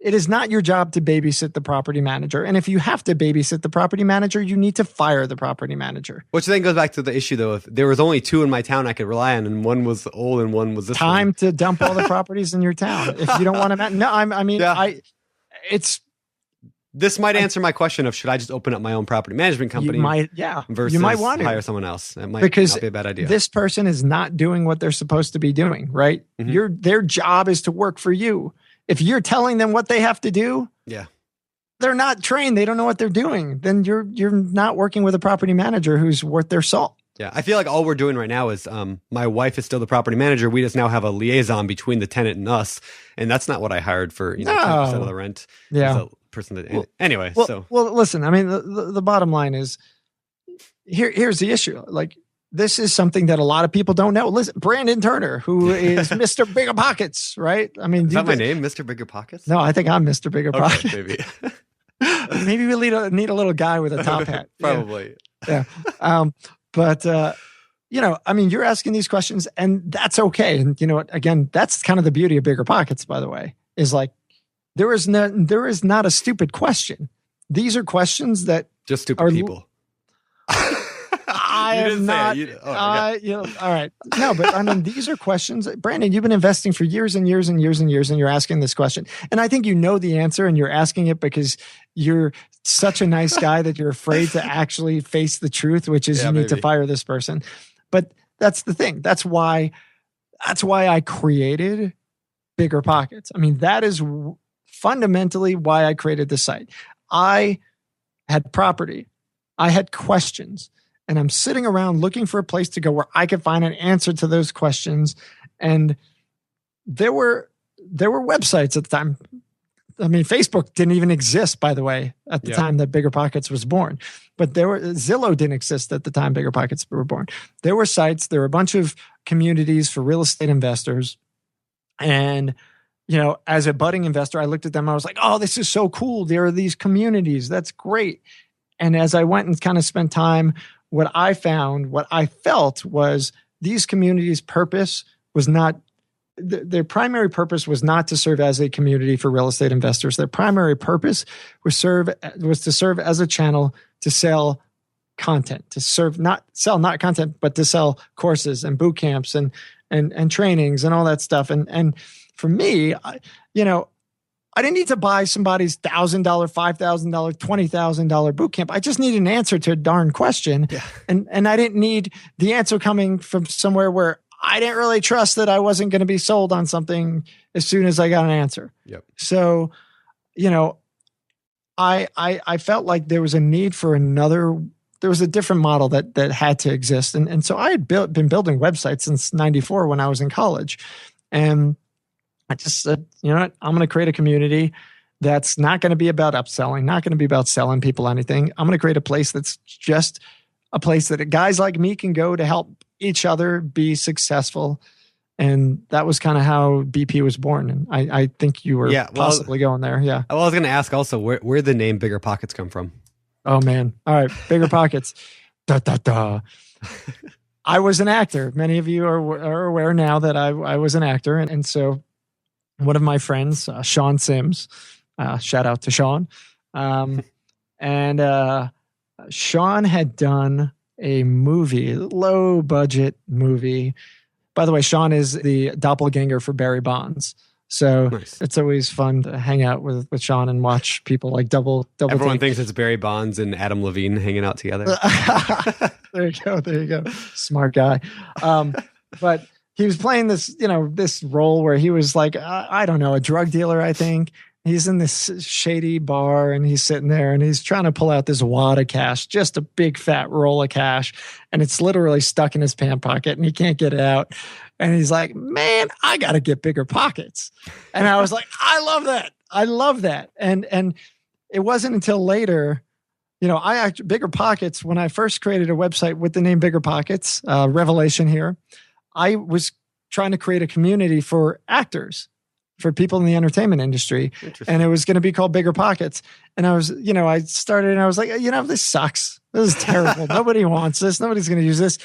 It is not your job to babysit the property manager. And if you have to babysit the property manager, you need to fire the property manager. Which then goes back to the issue, though. If there was only 2 in my town I could rely on, and one was old and one was this time one. To dump all the properties in your town. If you don't want to, This might answer my question of should I just open up my own property management company? Versus you might want to hire someone else. That might because not be a bad idea. This person is not doing what they're supposed to be doing, right? Mm-hmm. Their job is to work for you. If you're telling them what they have to do, they're not trained. They don't know what they're doing. Then you're not working with a property manager who's worth their salt. Yeah, I feel like all we're doing right now is my wife is still the property manager. We just now have a liaison between the tenant and us, and that's not what I hired for 10% of the rent. Yeah. Person that anyway. Well, listen. I mean, the bottom line is here's the issue. Like this is something that a lot of people don't know. Listen, Brandon Turner, who is Mr. BiggerPockets, right? I mean, is that my name, Mr. BiggerPockets? No, I think I'm Mr. BiggerPockets. Okay, maybe. Maybe we need a little guy with a top hat. Probably. Yeah. But I mean, you're asking these questions, and that's okay. And you know what? Again, that's kind of the beauty of BiggerPockets, by the way, is like. There is not a stupid question. These are questions that just stupid people. I am not. All right. No, but I mean, these are questions. Brandon, you've been investing for years and years and years and years, and you're asking this question. And I think you know the answer, and you're asking it because you're such a nice guy that you're afraid to actually face the truth, which is you need to fire this person. But that's the thing. That's why I created BiggerPockets. I mean, that is fundamentally why I created the site. I had property. I had questions. And I'm sitting around looking for a place to go where I could find an answer to those questions. And there were websites at the time. I mean, Facebook didn't even exist, by the way, at the time that BiggerPockets was born. But Zillow didn't exist at the time BiggerPockets were born. There were sites. There were a bunch of communities for real estate investors. And as a budding investor, I looked at them. I was like, oh, this is so cool. There are these communities. That's great. And as I went and kind of spent time, what I felt was these communities' purpose was not, their primary purpose was not to serve as a community for real estate investors. Their primary purpose was to serve as a channel to sell content, not content, but to sell courses and boot camps and trainings and all that stuff. And for me, I didn't need to buy somebody's $1,000, $5,000, $20,000 boot camp. I just needed an answer to a darn question. Yeah. And I didn't need the answer coming from somewhere where I didn't really trust that I wasn't going to be sold on something as soon as I got an answer. Yep. So, I felt like there was a need for there was a different model that had to exist. And so I had been building websites since 94 when I was in college. And I just said, you know what? I'm going to create a community that's not going to be about upselling, not going to be about selling people anything. I'm going to create a place that's just a place that guys like me can go to help each other be successful. And that was kind of how BP was born. And I think you were possibly going there. Yeah. Well, I was going to ask also where the name Bigger Pockets come from. Oh man. All right. Bigger Pockets. I was an actor. Many of you are aware now that I was an actor. And so one of my friends, Sean Sims, shout out to Sean. And Sean had done a movie, low budget movie. By the way, Sean is the doppelganger for Barry Bonds. So nice. It's always fun to hang out with Sean and watch people like double. Everyone thinks it's Barry Bonds and Adam Levine hanging out together. There you go. Smart guy. But he was playing this, this role where he was like, I don't know, a drug dealer, I think. He's in this shady bar and he's sitting there and he's trying to pull out this wad of cash, just a big fat roll of cash. And it's literally stuck in his pant pocket and he can't get it out. And he's like, man, I got to get bigger pockets. And I was like, I love that. And it wasn't until later, Bigger Pockets, when I first created a website with the name Bigger Pockets, revelation here, I was trying to create a community for actors, for people in the entertainment industry. And it was going to be called Bigger Pockets. And I was, I started and I was like, this sucks. This is terrible. Nobody wants this. Nobody's going to use this.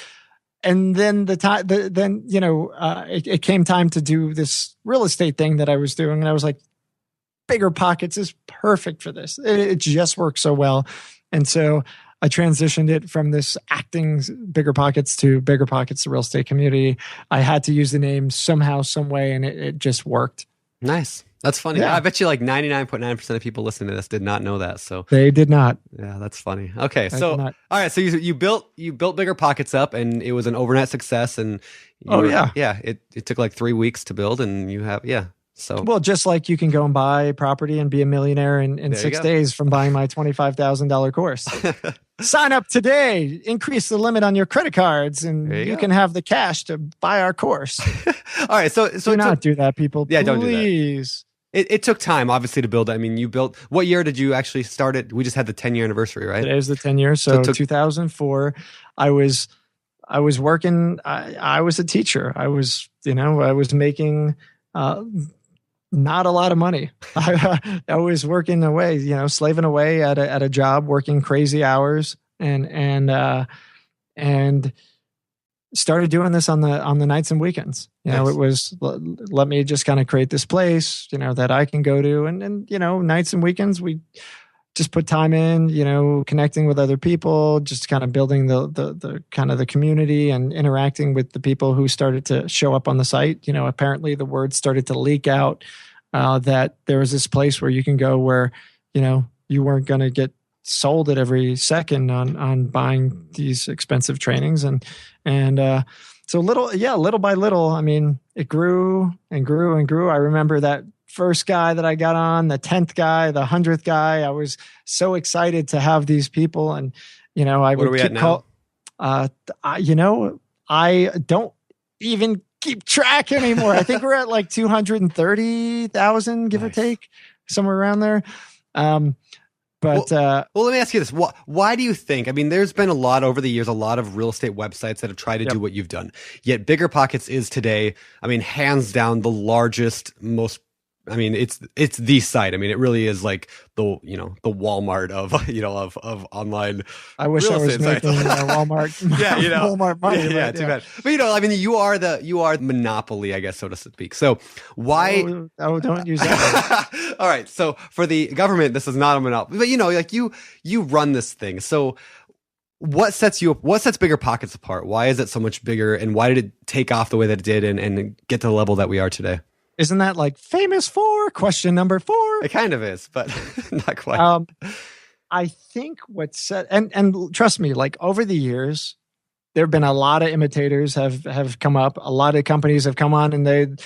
And then it came time to do this real estate thing that I was doing. And I was like, Bigger Pockets is perfect for this. It just works so well. And so I transitioned it from this acting Bigger Pockets to Bigger Pockets, the real estate community. I had to use the name somehow, some way, and it just worked. Nice. That's funny. Yeah. I bet you like 99.9% of people listening to this did not know that. So they did not. Yeah, that's funny. Okay. So, all right. So you built Bigger Pockets up and it was an overnight success. And it took like 3 weeks to build and you have, So, well, just like you can go and buy property and be a millionaire in 6 days from buying my $25,000 course. Sign up today, increase the limit on your credit cards, and you can have the cash to buy our course. All right. So do not do that, people. Yeah, don't do that. It took time, obviously, to build. I mean, you built, what year did you actually start it? We just had the 10-year anniversary, right? It is the 10 years. So 2004, I was working, I was a teacher. I was making, not a lot of money. I was working away, slaving away at a job, working crazy hours, and started doing this on the nights and weekends. It was, let me just kind of create this place, that I can go to, and nights and weekends we just put time in, connecting with other people, just kind of building the kind of the community and interacting with the people who started to show up on the site. Apparently the word started to leak out that there was this place where you can go where, you weren't going to get sold at every second on buying these expensive trainings. So little by little, I mean, it grew and grew and grew. I remember that first guy that I got on, the 10th guy, the 100th guy. I was so excited to have these people. And, I would keep call. I don't even keep track anymore. I think we're at like 230,000, give or take, somewhere around there. But let me ask you this. Why do you think, I mean, there's been a lot over the years, a lot of real estate websites that have tried to do what you've done. Yet Bigger Pockets is today, I mean, hands down the largest, it's the site. I mean, it really is like the Walmart of online. I wish I was making Walmart. Walmart money. Too bad. But you are the monopoly, I guess, so to speak. So why? Oh, don't use that. All right. So for the government, this is not a monopoly, but you run this thing. So what sets Bigger Pockets apart? Why is it so much bigger, and why did it take off the way that it did and get to the level that we are today? Isn't that like famous for question number 4? It kind of is, but not quite. I think what set, and trust me, like over the years, there have been a lot of imitators have come up. A lot of companies have come on, and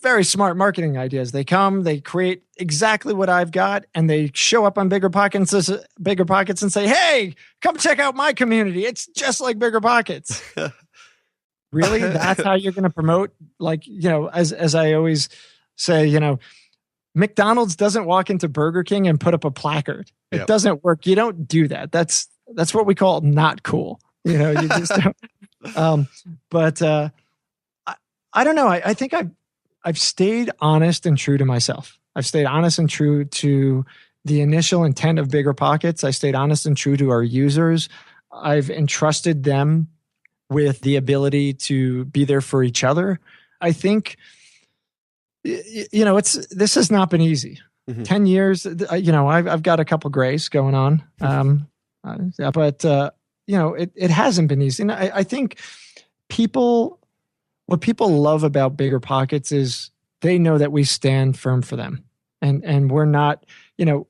very smart marketing ideas. They come, they create exactly what I've got, and they show up on Bigger Pockets and say, "Hey, come check out my community. It's just like Bigger Pockets." Really? That's how you're going to promote? Like, as I always say, McDonald's doesn't walk into Burger King and put up a placard. It doesn't work. You don't do that. That's what we call not cool. You just don't. But I don't know. I think I've stayed honest and true to myself. I've stayed honest and true to the initial intent of BiggerPockets. I stayed honest and true to our users. I've entrusted them with the ability to be there for each other. I think, this has not been easy. 10 years, I've got a couple grays going on. But it hasn't been easy. And I think what people love about BiggerPockets is they know that we stand firm for them, and we're not going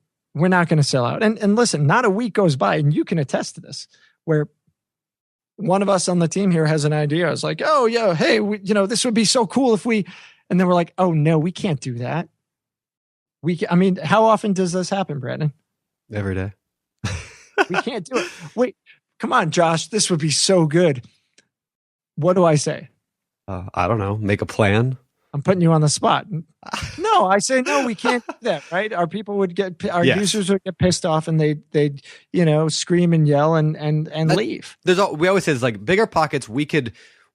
to sell out. And listen, not a week goes by, and you can attest to this, where one of us on the team here has an idea. It's like, oh yeah, hey, this would be so cool if we, and then we're like, oh no, we can't do that. How often does this happen, Brandon? Every day. We can't do it. Wait, come on, Josh, this would be so good. What do I say? I don't know. Make a plan. I'm putting you on the spot. No, I say, no, we can't do that, right? Our people would users would get pissed off, and they'd scream and yell and leave. We always say it's like BiggerPockets.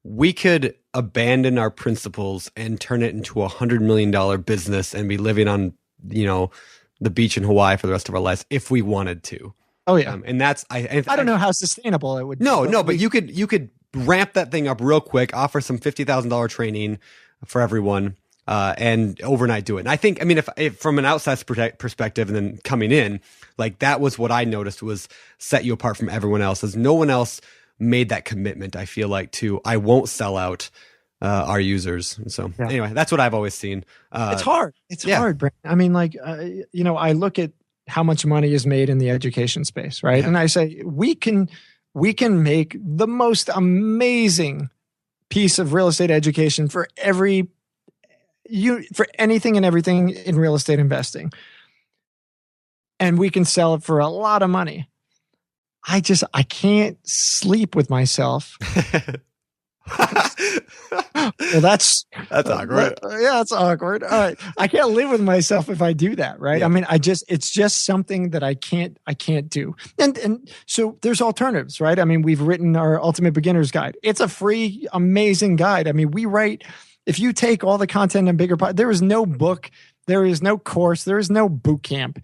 We could abandon our principles and turn it into $100 million business and be living on, the beach in Hawaii for the rest of our lives if we wanted to. Oh yeah. And that's, I don't know how sustainable it would be. No, but you could ramp that thing up real quick, offer some $50,000 training for everyone, and overnight do it. And I think, if from an outside perspective and then coming in, like that was what I noticed was set you apart from everyone else, as no one else made that commitment. I feel like I won't sell out our users. So anyway, that's what I've always seen. It's hard. It's hard, Brandon. I look at how much money is made in the education space, right? Yeah. And I say, we can make the most amazing piece of real estate education for anything and everything in real estate investing. And we can sell it for a lot of money. I can't sleep with myself. Well, that's awkward. Yeah, it's awkward. All right. I can't live with myself if I do that, right? Yeah. It's just something that I can't do. And so there's alternatives, right? We've written our Ultimate Beginner's Guide. It's a free, amazing guide. If you take all the content in BiggerPockets, there is no book, there is no course, there is no boot camp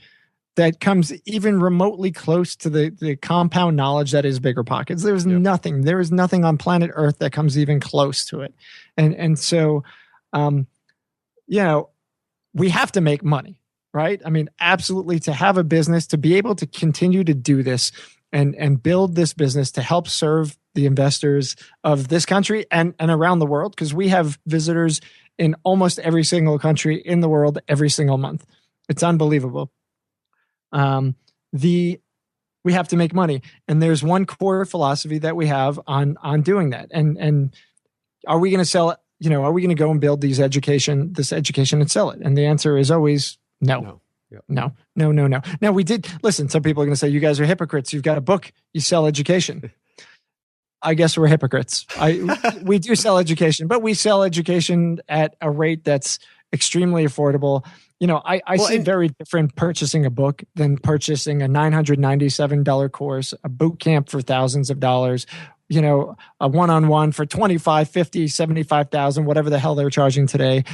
that comes even remotely close to the compound knowledge that is BiggerPockets. There's nothing. There is nothing on planet Earth that comes even close to it. And so, we have to make money, right? Absolutely, to have a business, to be able to continue to do this and build this business to help serve the investors of this country and around the world, because we have visitors in almost every single country in the world every single month. It's unbelievable. We have to make money, and there's one core philosophy that we have on doing that. And are we going to sell it? Are we going to go and build this education and sell it? And the answer is always no. No. Now we did listen. Some people are going to say, you guys are hypocrites. You've got a book, you sell education. I guess we're hypocrites. We do sell education, but we sell education at a rate that's extremely affordable. I see very different purchasing a book than purchasing a $997 course, a boot camp for thousands of dollars, a one-on-one for $25,000, $50,000, $75,000, whatever the hell they're charging today.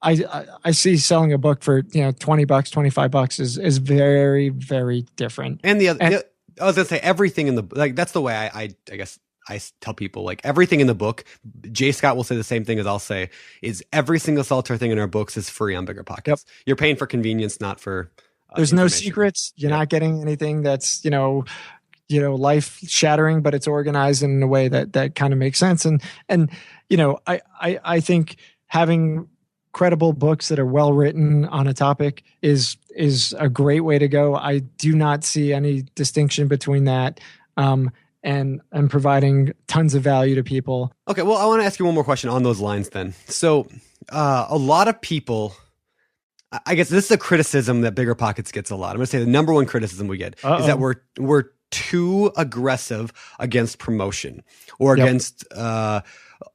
I see selling a book for $20, $25 is very, very different. And I was gonna say everything in the that's the way I guess I tell people, like, everything in the book, Jay Scott will say the same thing as I'll say, is every single solitaire thing in our books is free on BiggerPockets. Yep. You're paying for convenience, not for there's no secrets. You're not getting anything that's life shattering, but it's organized in a way that kind of makes sense. And I think having credible books that are well written on a topic is a great way to go. I do not see any distinction between that and providing tons of value to people. Okay, well, I want to ask you one more question on those lines then. So a lot of people, I guess this is a criticism that BiggerPockets gets a lot. I'm going to say the number one criticism we get is that we're too aggressive against promotion or against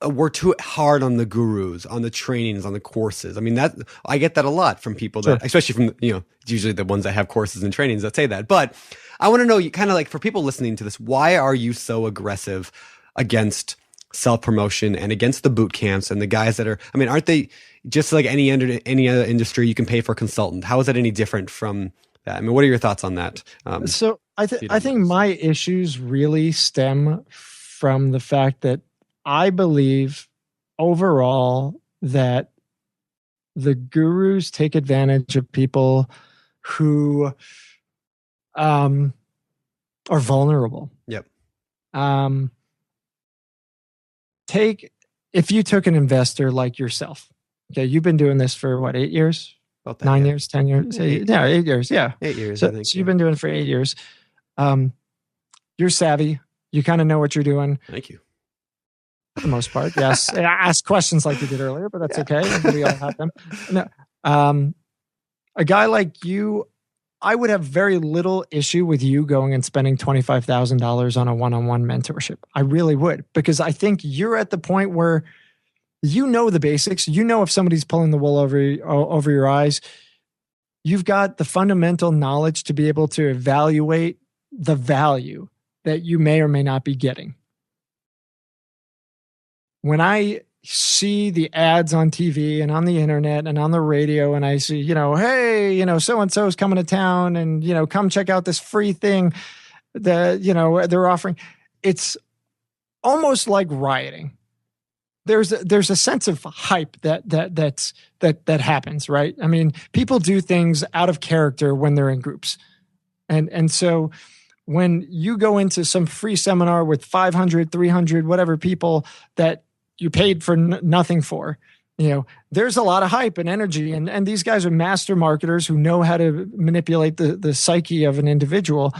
we're too hard on the gurus, on the trainings, on the courses. That I get that a lot from people that, especially from it's usually the ones that have courses and trainings that say that. But I want to know, you kind of like, for people listening to this, why are you so aggressive against self-promotion and against the boot camps and the guys that are, I mean, aren't they just like any other industry you can pay for a consultant? How is that any different from that? I mean, what are your thoughts on that? So I think my issues really stem from the fact that I believe overall that the gurus take advantage of people who are vulnerable. Yep. If you took an investor like yourself, okay, you've been doing this for what, 8 years? About that, 9 years, 10 years? 8 years, yeah. 8 years, so, I think. So you've been doing it for 8 years. You're savvy. You kind of know what you're doing. Thank you. For the most part, yes. I asked questions like you did earlier, but that's okay. We all have them. No, a guy like you, I would have very little issue with you going and spending $25,000 on a one-on-one mentorship. I really would, because I think you're at the point where you know the basics. You know if somebody's pulling the wool over your eyes. You've got the fundamental knowledge to be able to evaluate the value that you may or may not be getting. When I see the ads on TV and on the internet and on the radio, and I see, hey, so-and-so is coming to town and, come check out this free thing that, they're offering. It's almost like rioting. There's a sense of hype that happens, right? I mean, people do things out of character when they're in groups. And so when you go into some free seminar with 500, 300, whatever people that you paid for nothing for, there's a lot of hype and energy. And these guys are master marketers who know how to manipulate the psyche of an individual.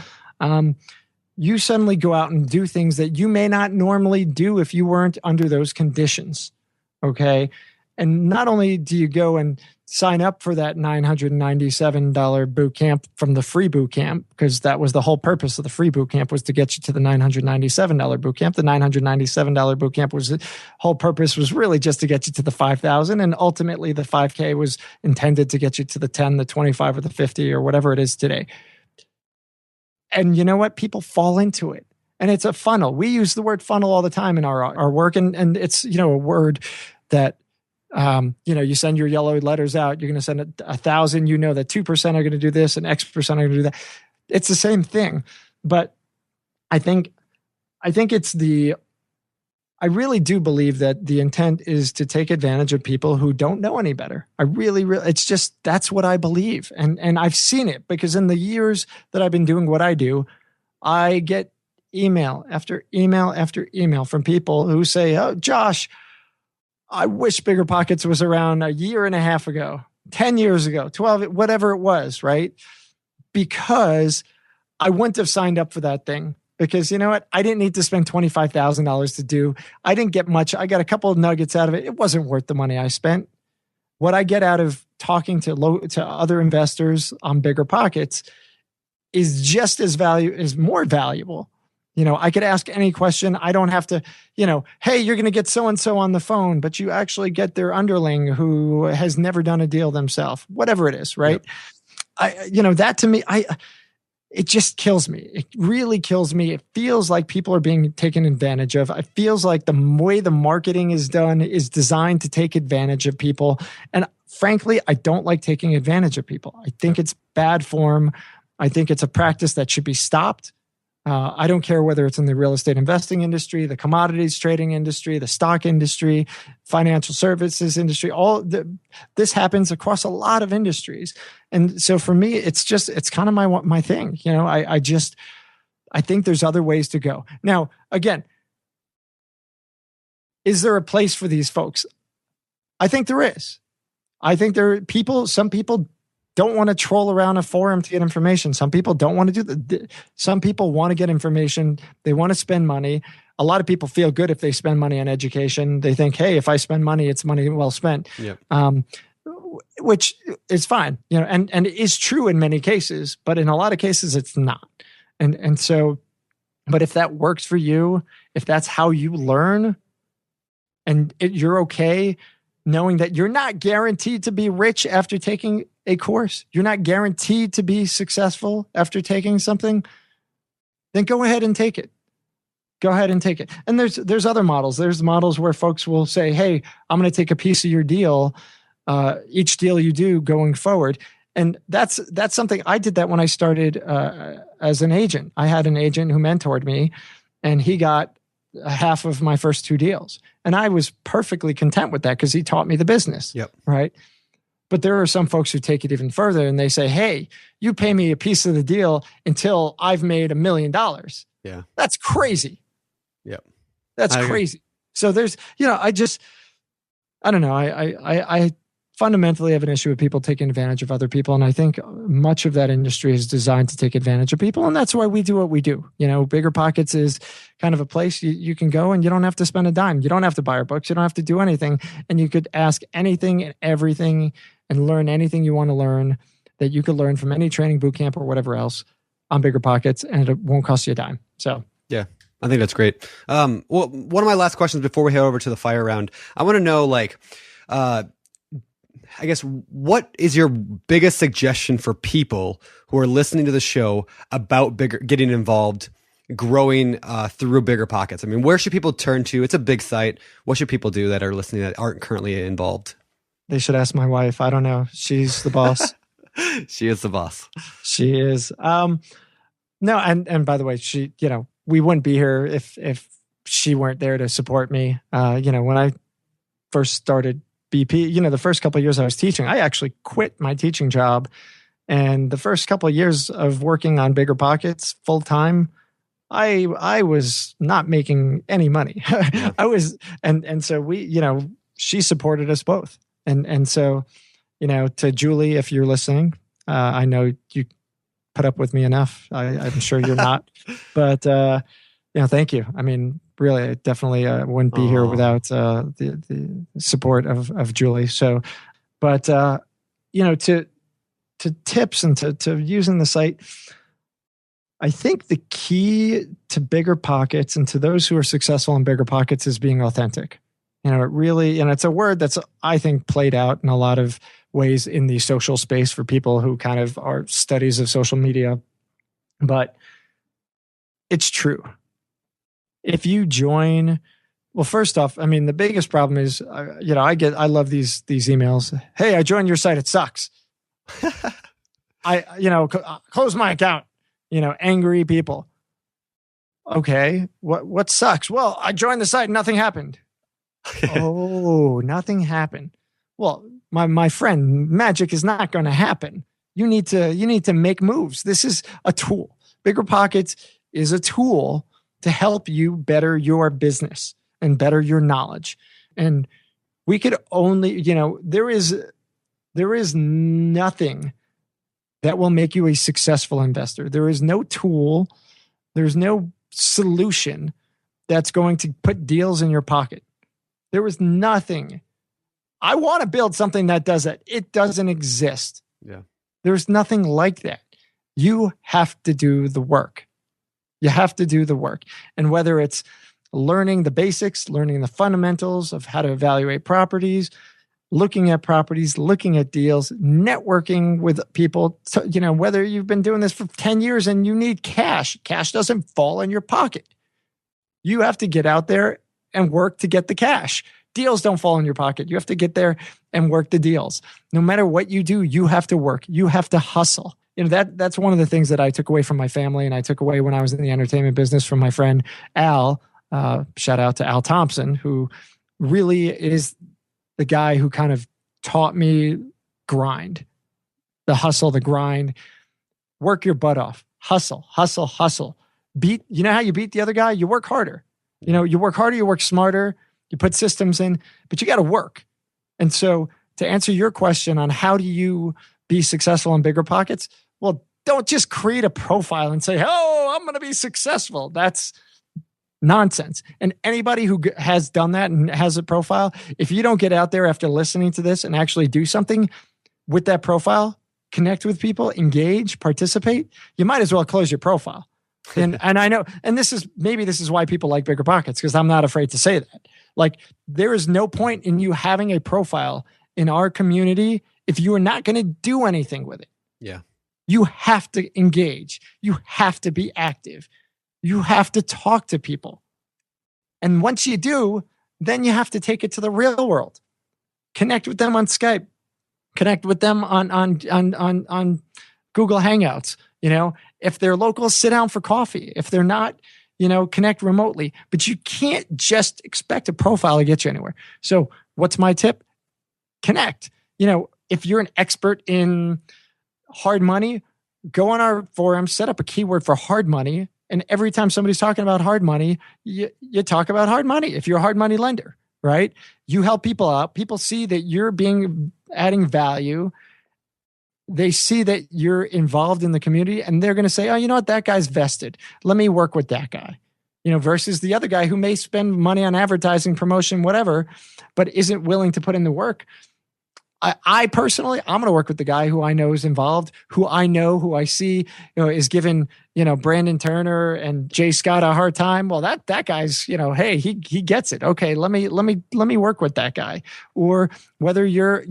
You suddenly go out and do things that you may not normally do if you weren't under those conditions. Okay. And not only do you go and sign up for that $997 boot camp from the free boot camp, because that was the whole purpose of the free boot camp, was to get you to the $997 boot camp. The $997 boot camp whole purpose was really just to get you to the 5,000. And ultimately the 5K was intended to get you to the 10, the 25, or the 50, or whatever it is today. And you know what? People fall into it. And it's a funnel. We use the word funnel all the time in our work. And it's, a word that, you send your yellow letters out, you're going to send 1,000, that 2% are going to do this and X% are going to do that. It's the same thing. But I think I really do believe that the intent is to take advantage of people who don't know any better. I really, it's just, that's what I believe. And I've seen it because in the years that I've been doing what I do, I get email after email after email from people who say, oh, Josh, I wish BiggerPockets was around a year and a half ago, 10 years ago, 12, whatever it was, right? Because I wouldn't have signed up for that thing. Because you know what? I didn't need to spend $25,000 to do. I didn't get much. I got a couple of nuggets out of it. It wasn't worth the money I spent. What I get out of talking to other investors on BiggerPockets is just is more valuable. I could ask any question. I don't have to, hey, you're going to get so-and-so on the phone, but you actually get their underling who has never done a deal themselves, whatever it is, right? Yep. That to me, it just kills me. It really kills me. It feels like people are being taken advantage of. It feels like the way the marketing is done is designed to take advantage of people. And frankly, I don't like taking advantage of people. I think it's bad form. I think it's a practice that should be stopped. I don't care whether it's in the real estate investing industry, the commodities trading industry, the stock industry, financial services industry. This happens across a lot of industries. And so for me, it's kind of my thing. I think there's other ways to go. Now, again, is there a place for these folks? I think there is. I think some people don't want to troll around a forum to get information. Some people don't want to do some people want to get information. They want to spend money. A lot of people feel good if they spend money on education. They think, hey, if I spend money, it's money well spent. Yep. Which is fine, and it is true in many cases, but in a lot of cases it's not. And so, but if that works for you, if that's how you learn, and you're okay knowing that you're not guaranteed to be rich after taking a course, you're not guaranteed to be successful after taking something, then go ahead and take it. go ahead and take it. And there's other models. There's models where folks will say, hey, I'm going to take a piece of your deal, each deal you do going forward. And that's something I did that when I started as an agent. I had an agent who mentored me, and he got half of my first 2 deals. And I was perfectly content with that because he taught me the business. Yep. Right. But there are some folks who take it even further and they say, hey, you pay me a piece of the deal until I've made $1 million. Yeah. That's crazy. Yep. That's crazy. So there's, I don't know. I fundamentally have an issue with people taking advantage of other people. And I think much of that industry is designed to take advantage of people. And that's why we do what we do. BiggerPockets is kind of a place you can go and you don't have to spend a dime. You don't have to buy our books. You don't have to do anything. And you could ask anything and everything and learn anything you want to learn that you could learn from any training boot camp or whatever else on BiggerPockets, and it won't cost you a dime. So, yeah. I think that's great. Well, one of my last questions before we head over to the fire round, I want to know, I guess, what is your biggest suggestion for people who are listening to the show about getting involved, growing through BiggerPockets? I mean, where should people turn to? It's a big site. What should people do that are listening that aren't currently involved? They should ask my wife. I don't know. She's the boss. She is the boss. She is. No, and by the way, she, we wouldn't be here if she weren't there to support me. When I first started BP, the first couple of years I was teaching, I actually quit my teaching job. And the first couple of years of working on BiggerPockets full time, I was not making any money. I was, and so we, she supported us both. And so, to Julie, if you're listening, I know you put up with me enough. I'm sure you're not, but thank you. I mean, really, I definitely wouldn't be here without the support of Julie. So, but to tips and to using the site, I think the key to BiggerPockets and to those who are successful in BiggerPockets is being authentic. It really, and it's a word that's, I think, played out in a lot of ways in the social space for people who kind of are studies of social media, but it's true. If you join, well, first off, I mean, the biggest problem is, I love these emails. Hey, I joined your site. It sucks. Close my account, angry people. Okay. What sucks? Well, I joined the site and nothing happened. Oh, nothing happened. Well, my friend, magic is not going to happen. You need to make moves. This is a tool. BiggerPockets is a tool to help you better your business and better your knowledge. And we could only, there is nothing that will make you a successful investor. There is no tool, there's no solution that's going to put deals in your pocket. There is nothing. I want to build something that does that. It doesn't exist. Yeah. There's nothing like that. You have to do the work. You have to do the work. And whether it's learning the basics, learning the fundamentals of how to evaluate properties, looking at properties, looking at deals, networking with people, whether you've been doing this for 10 years and you need cash doesn't fall in your pocket. You have to get out there and work to get the cash. Deals don't fall in your pocket. You have to get there and work the deals. No matter what you do, you have to work. You have to hustle. That's one of the things that I took away from my family, and I took away when I was in the entertainment business from my friend Al. Shout out to Al Thompson, who really is the guy who kind of taught me grind, the hustle, the grind. Work your butt off. Hustle, hustle, hustle. You know how you beat the other guy? You work harder. You work harder, you work smarter, you put systems in, but you got to work. And so to answer your question on how do you be successful in BiggerPockets, well, don't just create a profile and say, oh, I'm going to be successful. That's nonsense. And anybody who has done that and has a profile, if you don't get out there after listening to this and actually do something with that profile, connect with people, engage, participate, you might as well close your profile. And I know, and this is why people like BiggerPockets, because I'm not afraid to say that. Like, there is no point in you having a profile in our community if you are not going to do anything with it. Yeah. You have to engage. You have to be active. You have to talk to people. And once you do, then you have to take it to the real world. Connect with them on Skype. Connect with them on Google Hangouts. If they're local, sit down for coffee. If they're not, connect remotely. But you can't just expect a profile to get you anywhere. So what's my tip? Connect. If you're an expert in hard money, go on our forum, set up a keyword for hard money. And every time somebody's talking about hard money, you talk about hard money. If you're a hard money lender, right? You help people out. People see that you're adding value. They see that you're involved in the community, and they're going to say, oh, you know what? That guy's vested. Let me work with that guy. Versus the other guy who may spend money on advertising, promotion, whatever, but isn't willing to put in the work. I personally, I'm going to work with the guy who I know is involved, who I see, is giving, Brandon Turner and Jay Scott a hard time. Well, that guy's, hey, he gets it. Okay, let me work with that guy. Or whether you're,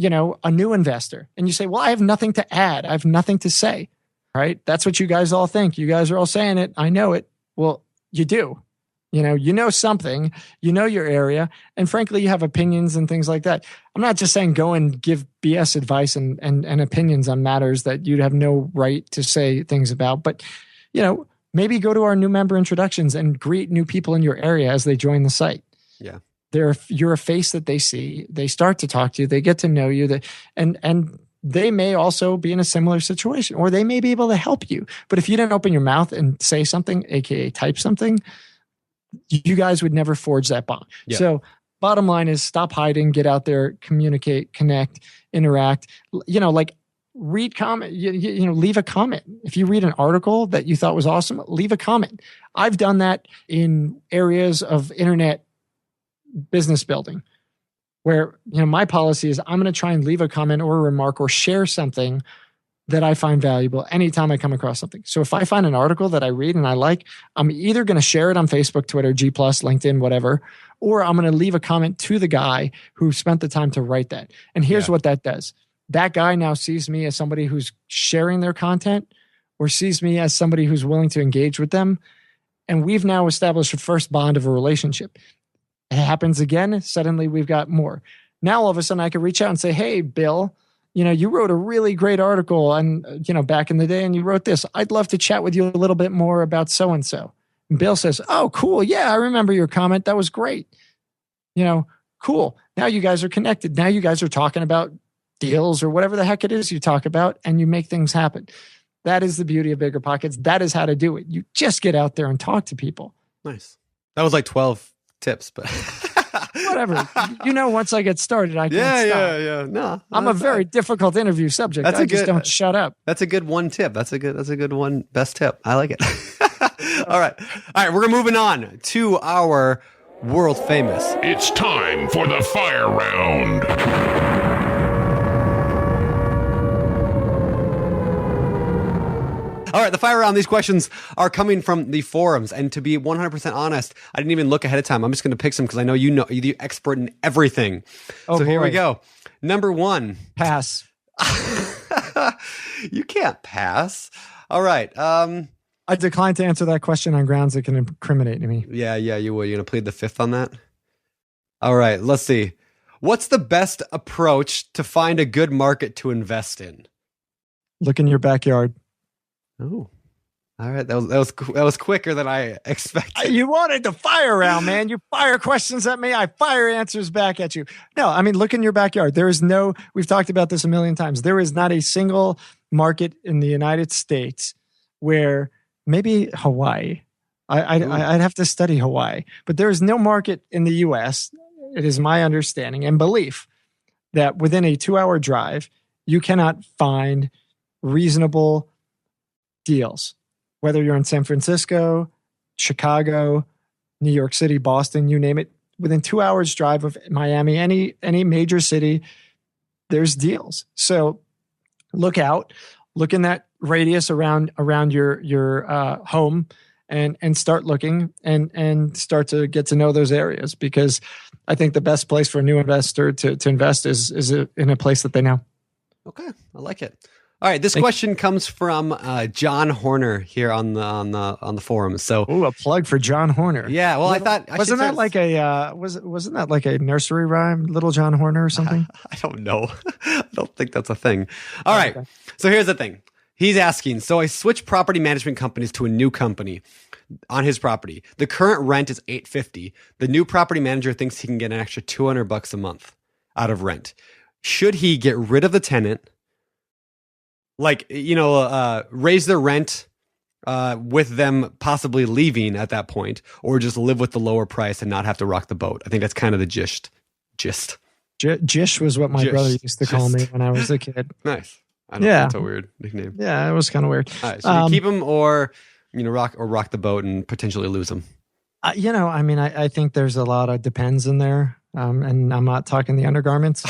a new investor and you say, well, I have nothing to add. I have nothing to say. Right? That's what you guys all think. You guys are all saying it. I know it. Well, you do. You know something, your area, and frankly, you have opinions and things like that. I'm not just saying go and give BS advice and opinions on matters that you'd have no right to say things about. But, maybe go to our new member introductions and greet new people in your area as they join the site. Yeah. You're a face that they see. They start to talk to you. They get to know you. And they may also be in a similar situation, or they may be able to help you. But if you didn't open your mouth and say something, AKA type something, you guys would never forge that bond. Yeah. So bottom line is stop hiding, get out there, communicate, connect, interact, read comment, leave a comment. If you read an article that you thought was awesome, leave a comment. I've done that in areas of internet business building where, my policy is I'm going to try and leave a comment or a remark or share something that I find valuable anytime I come across something. So if I find an article that I read and I like, I'm either going to share it on Facebook, Twitter, G+, LinkedIn, whatever, or I'm going to leave a comment to the guy who spent the time to write that. And here's what that does. That guy now sees me as somebody who's sharing their content or sees me as somebody who's willing to engage with them. And we've now established a first bond of a relationship. It happens again. Suddenly we've got more. Now all of a sudden I can reach out and say, hey, Bill, you wrote a really great article and, back in the day, and you wrote this. I'd love to chat with you a little bit more about so-and-so. And Bill says, oh, cool. Yeah, I remember your comment. That was great. Cool. Now you guys are connected. Now you guys are talking about deals or whatever the heck it is you talk about, and you make things happen. That is the beauty of BiggerPockets. That is how to do it. You just get out there and talk to people. Nice. That was like 12 tips, but... Whatever. Once I get started, I can't stop. Yeah. No, I'm a very difficult interview subject. I just don't shut up. That's a good one tip. That's a good one. Best tip. I like it. All right. We're moving on to our world famous. It's time for the fire round. All right, the fire round. These questions are coming from the forums, and to be 100% honest, I didn't even look ahead of time. I'm just going to pick some because I know you're the expert in everything. Oh, so boy. Here we go. Number 1. Pass. You can't pass. All right. I decline to answer that question on grounds that can incriminate me. Yeah, you will. You're going to plead the fifth on that? All right, let's see. What's the best approach to find a good market to invest in? Look in your backyard. Oh, all right. That was quicker than I expected. You wanted the fire round, man. You fire questions at me. I fire answers back at you. No, I mean, look in your backyard. We've talked about this a million times. There is not a single market in the United States where maybe Hawaii. I'd have to study Hawaii, but there is no market in the U.S. It is my understanding and belief that within a 2-hour drive, you cannot find reasonable deals, whether you're in San Francisco, Chicago, New York City, Boston, you name it. Within 2 hours drive of Miami, any major city, there's deals. So look out, look in that radius around your home, and start looking and start to get to know those areas, because I think the best place for a new investor to invest is in a place that they know. Okay, I like it. All right, this question comes from John Horner here on the forum. So, Ooh, a plug for John Horner. yeah, well, I thought Wasn't that like a nursery rhyme, Little John Horner or something? I don't know. I don't think that's a thing. All right, so here's the thing. He's asking, so I switched property management companies to a new company on his property. The current rent is $850. The new property manager thinks he can get an extra $200 a month out of rent. Should he get rid of the tenant? Raise the rent with them possibly leaving at that point, or just live with the lower price and not have to rock the boat. I think that's kind of the gist. Gish was what my brother used to call me when I was a kid. Nice. I don't know. That's a weird nickname. Yeah, it was kind of weird. All right, so you keep him or rock the boat and potentially lose him. I think there's a lot of depends in there. And I'm not talking the undergarments.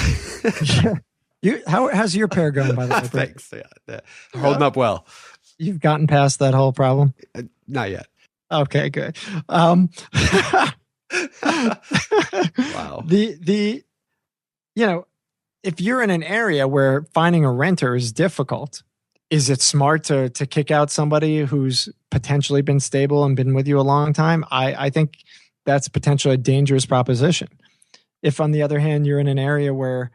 How's your pair going, by the way? Thanks. Yeah. Holding up well. You've gotten past that whole problem? Not yet. Okay, good. Wow. If you're in an area where finding a renter is difficult, is it smart to kick out somebody who's potentially been stable and been with you a long time? I think that's potentially a dangerous proposition. If, on the other hand, you're in an area where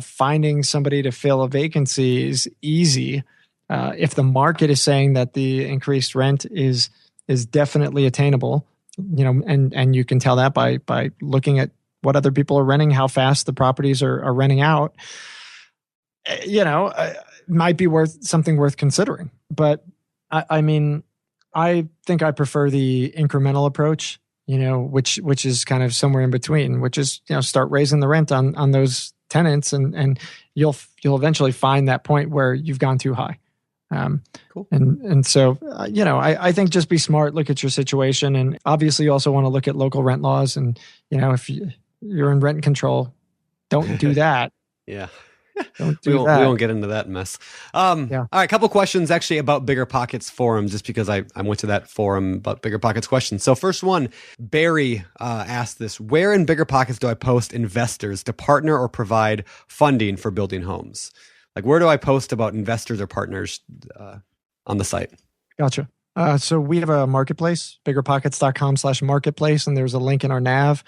finding somebody to fill a vacancy is easy. If the market is saying that the increased rent is definitely attainable, and you can tell that by looking at what other people are renting, how fast the properties are renting out, might be something worth considering. But I think I prefer the incremental approach, which is kind of somewhere in between, which is, start raising the rent on those tenants, and you'll eventually find that point where you've gone too high. Cool. And so, I think just be smart, look at your situation. And obviously you also want to look at local rent laws. And, if you're in rent control, don't do that. Yeah. Don't we do that. We won't get into that mess. All right, a couple questions actually about BiggerPockets forums, just because I went to that forum about BiggerPockets questions. So first one, Barry asked this: where in BiggerPockets do I post investors to partner or provide funding for building homes? Like, where do I post about investors or partners on the site? Gotcha. So we have a marketplace, biggerpockets.com/marketplace, and there's a link in our nav.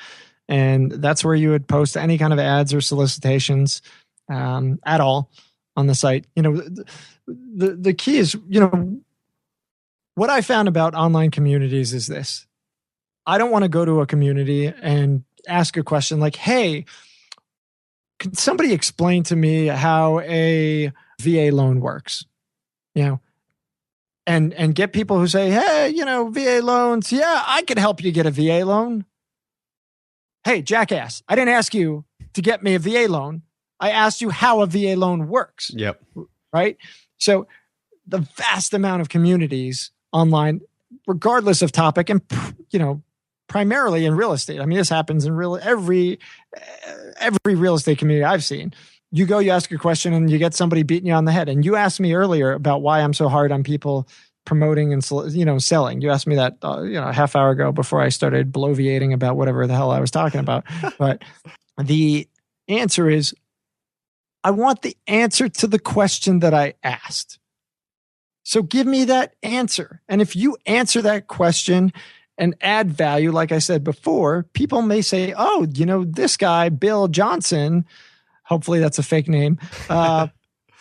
And that's where you would post any kind of ads or solicitations at all on the site. The key is, what I found about online communities is this. I don't want to go to a community and ask a question like, hey, can somebody explain to me how a VA loan works? And get people who say, hey, VA loans, yeah, I could help you get a VA loan. Hey, jackass, I didn't ask you to get me a VA loan. I asked you how a VA loan works. Yep. Right? So the vast amount of communities online, regardless of topic, and primarily in real estate. I mean, this happens in every real estate community I've seen. You go, you ask a question, and you get somebody beating you on the head. And you asked me earlier about why I'm so hard on people promoting and selling. You asked me that a half hour ago before I started bloviating about whatever the hell I was talking about. But the answer is, I want the answer to the question that I asked. So give me that answer. And if you answer that question and add value, like I said before, people may say, oh, this guy, Bill Johnson, hopefully that's a fake name,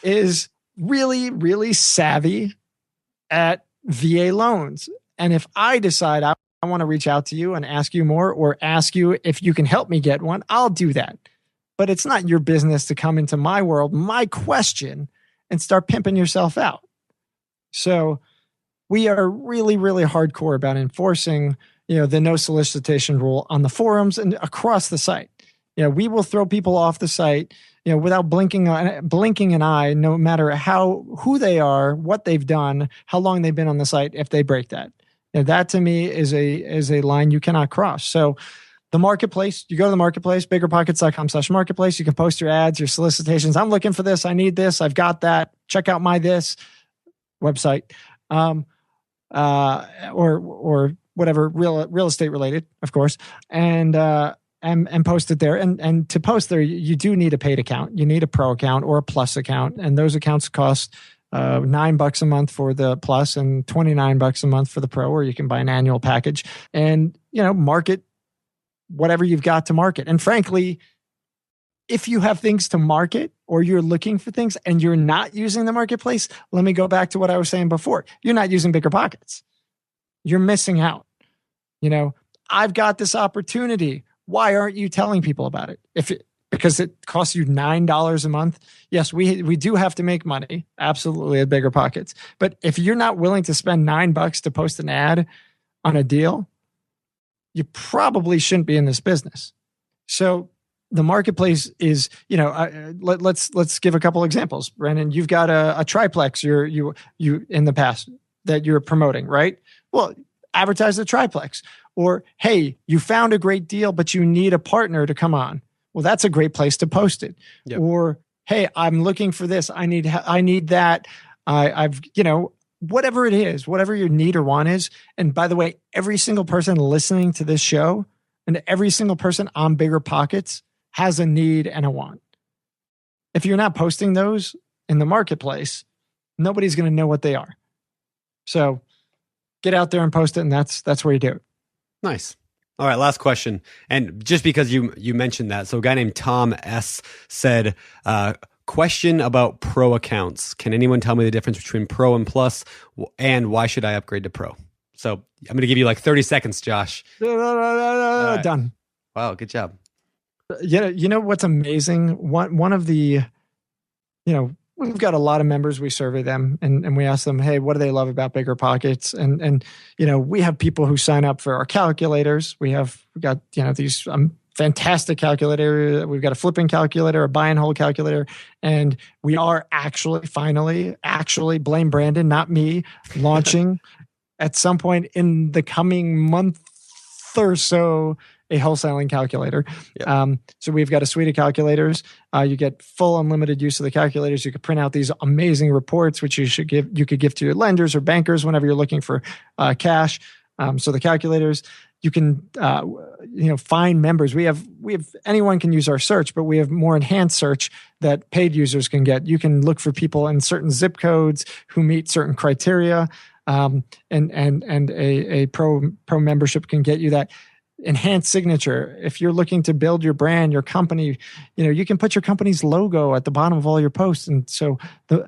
is really, really savvy at VA loans. And if I decide I want to reach out to you and ask you more, or ask you if you can help me get one, I'll do that. But it's not your business to come into my world, my question, and start pimping yourself out. So we are really, really hardcore about enforcing, the no solicitation rule on the forums and across the site. We will throw people off the site, without blinking an eye, no matter who they are, what they've done, how long they've been on the site, if they break that. That to me is a line you cannot cross. So the marketplace, you go to the marketplace, biggerpockets.com/marketplace. You can post your ads, your solicitations. I'm looking for this. I need this. I've got that. Check out my this website, or whatever real estate related, of course, and post it there. And to post there, you do need a paid account. You need a pro account or a plus account, and those accounts cost $9 a month for the Plus and $29 a month for the Pro, or you can buy an annual package and, market whatever you've got to market. And frankly, if you have things to market or you're looking for things and you're not using the marketplace, let me go back to what I was saying before. You're not using BiggerPockets. You're missing out. I've got this opportunity. Why aren't you telling people about it? Because it costs you $9 a month. Yes, we do have to make money, absolutely, at BiggerPockets. But if you're not willing to spend $9 to post an ad on a deal, you probably shouldn't be in this business. So the marketplace is, let's give a couple examples. Brandon, you've got a triplex you in the past that you're promoting, right? Well, advertise the triplex. Or, hey, you found a great deal, but you need a partner to come on. Well, that's a great place to post it. Yep. Or, hey, I'm looking for this. I need that. I've whatever it is, whatever your need or want is. And by the way, every single person listening to this show and every single person on BiggerPockets has a need and a want. If you're not posting those in the marketplace, nobody's going to know what they are. So get out there and post it, and that's where you do it. Nice. All right, last question. And just because you mentioned that, so a guy named Tom S. said, question about Pro accounts. Can anyone tell me the difference between Pro and Plus, and why should I upgrade to Pro? So I'm going to give you like 30 seconds, Josh. Right. Done. Wow, good job. You know what's amazing? One of the, we've got a lot of members. We survey them and we ask them, hey, what do they love about BiggerPockets? And we have people who sign up for our calculators. We got these fantastic calculator. We've got a flipping calculator, a buy and hold calculator, and we are finally, blame Brandon, not me, launching at some point in the coming month or so a wholesaling calculator. Yep. So we've got a suite of calculators. You get full unlimited use of the calculators. You could print out these amazing reports, which you could give to your lenders or bankers whenever you're looking for cash. So the calculators, you can find members. We have anyone can use our search, but we have more enhanced search that paid users can get. You can look for people in certain zip codes who meet certain criteria, and a pro membership can get you that enhanced signature. If you're looking to build your brand, your company, you can put your company's logo at the bottom of all your posts. And so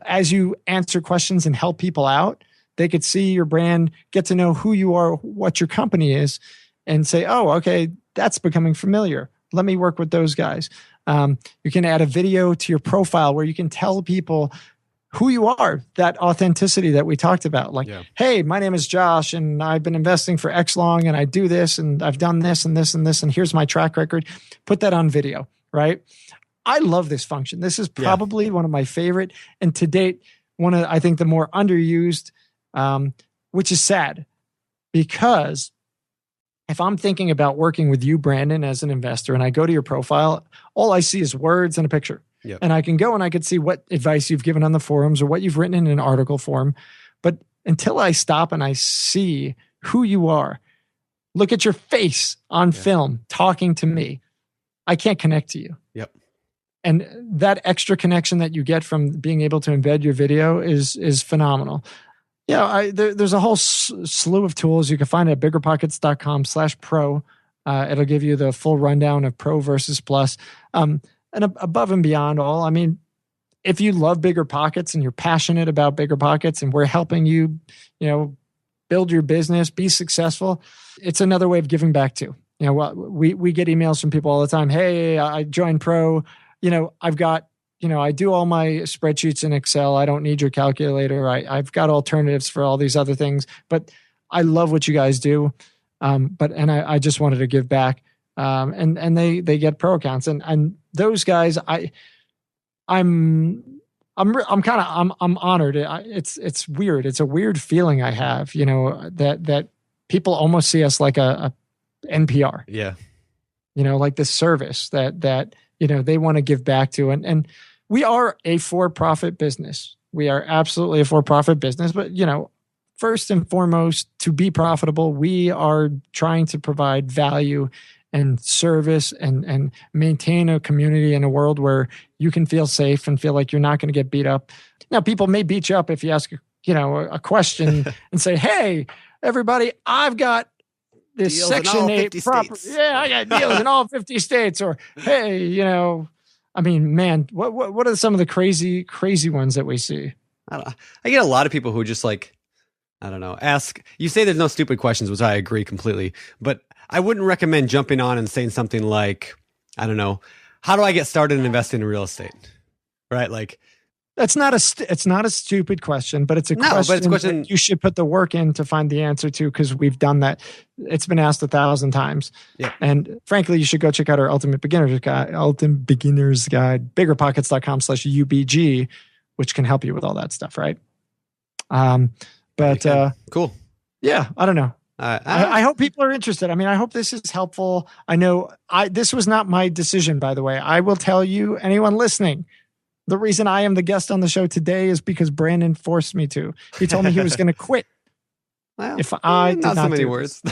as you answer questions and help people out, they could see your brand, get to know who you are, what your company is, and say, oh, okay, that's becoming familiar. Let me work with those guys. You can add a video to your profile where you can tell people who you are, that authenticity that we talked about. Like, hey, my name is Josh and I've been investing for X long and I do this and I've done this and this and this and here's my track record. Put that on video, right? I love this function. This is probably one of my favorite, and to date, one of, I think, the more underused, which is sad, because if I'm thinking about working with you, Brandon, as an investor, and I go to your profile, all I see is words and a picture. Yep. And I can go and I could see what advice you've given on the forums or what you've written in an article form. But until I stop and I see who you are, look at your face on film talking to me, I can't connect to you. Yep. And that extra connection that you get from being able to embed your video is phenomenal. There's a whole slew of tools you can find at biggerpockets.com/pro. It'll give you the full rundown of Pro versus Plus. And above and beyond all, I mean, if you love BiggerPockets and you're passionate about BiggerPockets and we're helping you, build your business, be successful, it's another way of giving back too. We get emails from people all the time. Hey, I joined Pro. I've got, I do all my spreadsheets in Excel. I don't need your calculator. I've got alternatives for all these other things, but I love what you guys do. I just wanted to give back. And they get Pro accounts, and those guys, I'm honored. It's weird. It's a weird feeling I have, that people almost see us like a NPR. Yeah. Like this service that they want to give back to, and we are a for-profit business. We are absolutely a for-profit business, but first and foremost, to be profitable, we are trying to provide value and service and maintain a community in a world where you can feel safe and feel like you're not going to get beat up. Now, people may beat you up if you ask, a question and say, "Hey, everybody, I've got this Deals Section 8 property. states. Yeah, I got deals in all 50 states." Or, "Hey, I mean, man, what are some of the crazy ones that we see?" I get a lot of people who just I don't know, ask, you say there's no stupid questions, which I agree completely, but I wouldn't recommend jumping on and saying something like, I don't know, how do I get started in investing in real estate? Right? Like, it's not a stupid question, but it's a question that you should put the work in to find the answer to, because we've done that. It's been asked 1,000 times. Yeah. And frankly, you should go check out our Ultimate Beginner's Guide, BiggerPockets.com/UBG, which can help you with all that stuff, right? Cool. Yeah, I don't know. I hope people are interested. I mean, I hope this is helpful. I know this was not my decision, by the way. I will tell you, anyone listening, the reason I am the guest on the show today is because Brandon forced me to. He told me he was going to quit. Well, if I did not so many do words.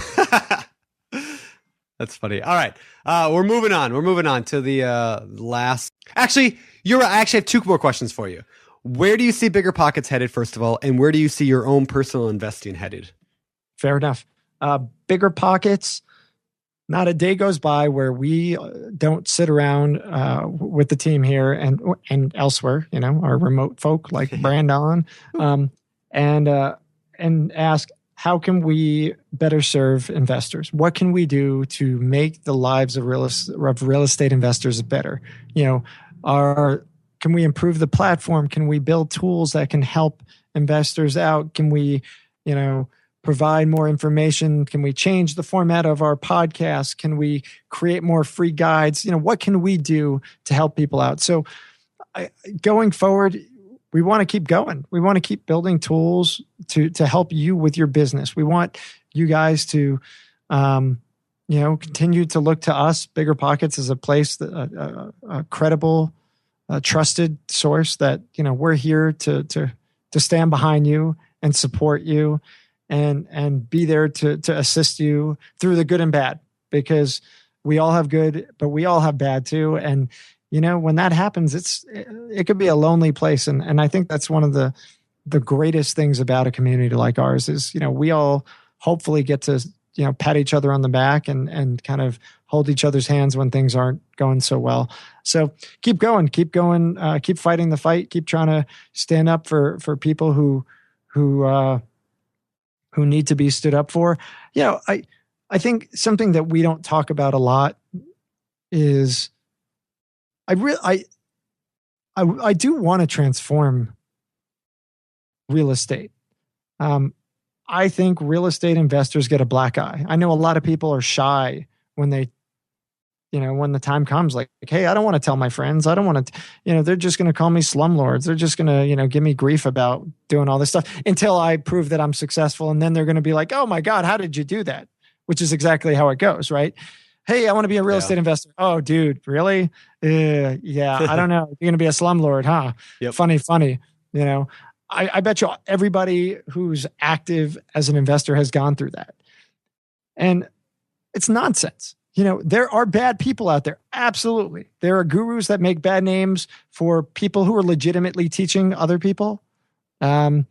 That's funny. All right. We're moving on. We're moving on to the last. Actually, I actually have 2 more questions for you. Where do you see BiggerPockets headed, first of all? And where do you see your own personal investing headed? Fair enough. BiggerPockets, not a day goes by where we don't sit around with the team here and elsewhere, our remote folk like Brandon, and ask, how can we better serve investors? What can we do to make the lives of real estate investors better? Can we improve the platform? Can we build tools that can help investors out? Can we, provide more information? Can we change the format of our podcast? Can we create more free guides? What can we do to help people out? So going forward, we want to keep going. We want to keep building tools to help you with your business. We want you guys to, continue to look to us, BiggerPockets, as a place, a credible, trusted source that, we're here to stand behind you and support you and be there to assist you through the good and bad, because we all have good, but we all have bad too. And, when that happens, it could be a lonely place. And I think that's one of the greatest things about a community like ours is, we all hopefully get to, pat each other on the back and kind of hold each other's hands when things aren't going so well. So keep going, keep fighting the fight, keep trying to stand up for people who need to be stood up for. I think something that we don't talk about a lot is I do want to transform real estate. I think real estate investors get a black eye. I know a lot of people are shy when they, when the time comes, like, hey, I don't want to tell my friends. I don't want to, they're just going to call me slumlords. They're just going to, give me grief about doing all this stuff until I prove that I'm successful. And then they're going to be like, oh my God, how did you do that? Which is exactly how it goes, right? Hey, I want to be a real estate investor. Oh, dude, really? Yeah, I don't know. You're going to be a slumlord, huh? Yep. Funny. I bet you everybody who's active as an investor has gone through that. And it's nonsense. There are bad people out there. Absolutely. There are gurus that make bad names for people who are legitimately teaching other people. Local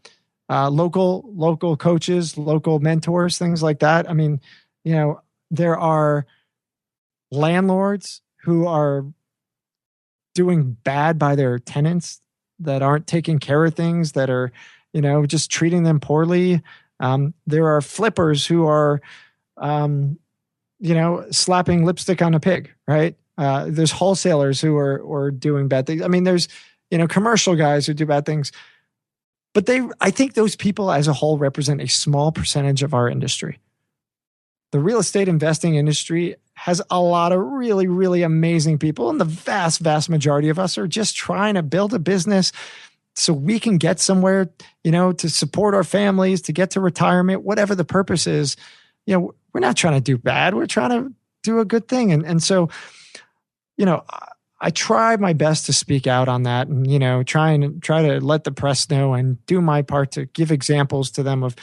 coaches, local mentors, things like that. I mean, there are landlords who are doing bad by their tenants, that aren't taking care of things, that are, just treating them poorly. There are flippers who are, slapping lipstick on a pig, right? There's wholesalers who are doing bad things. I mean, there's, commercial guys who do bad things, but I think those people as a whole represent a small percentage of our industry. The real estate investing industry has a lot of really, really amazing people. And the vast, vast majority of us are just trying to build a business so we can get somewhere, to support our families, to get to retirement, whatever the purpose is. We're not trying to do bad. We're trying to do a good thing. And so, I try my best to speak out on that and, try to let the press know and do my part to give examples to them of,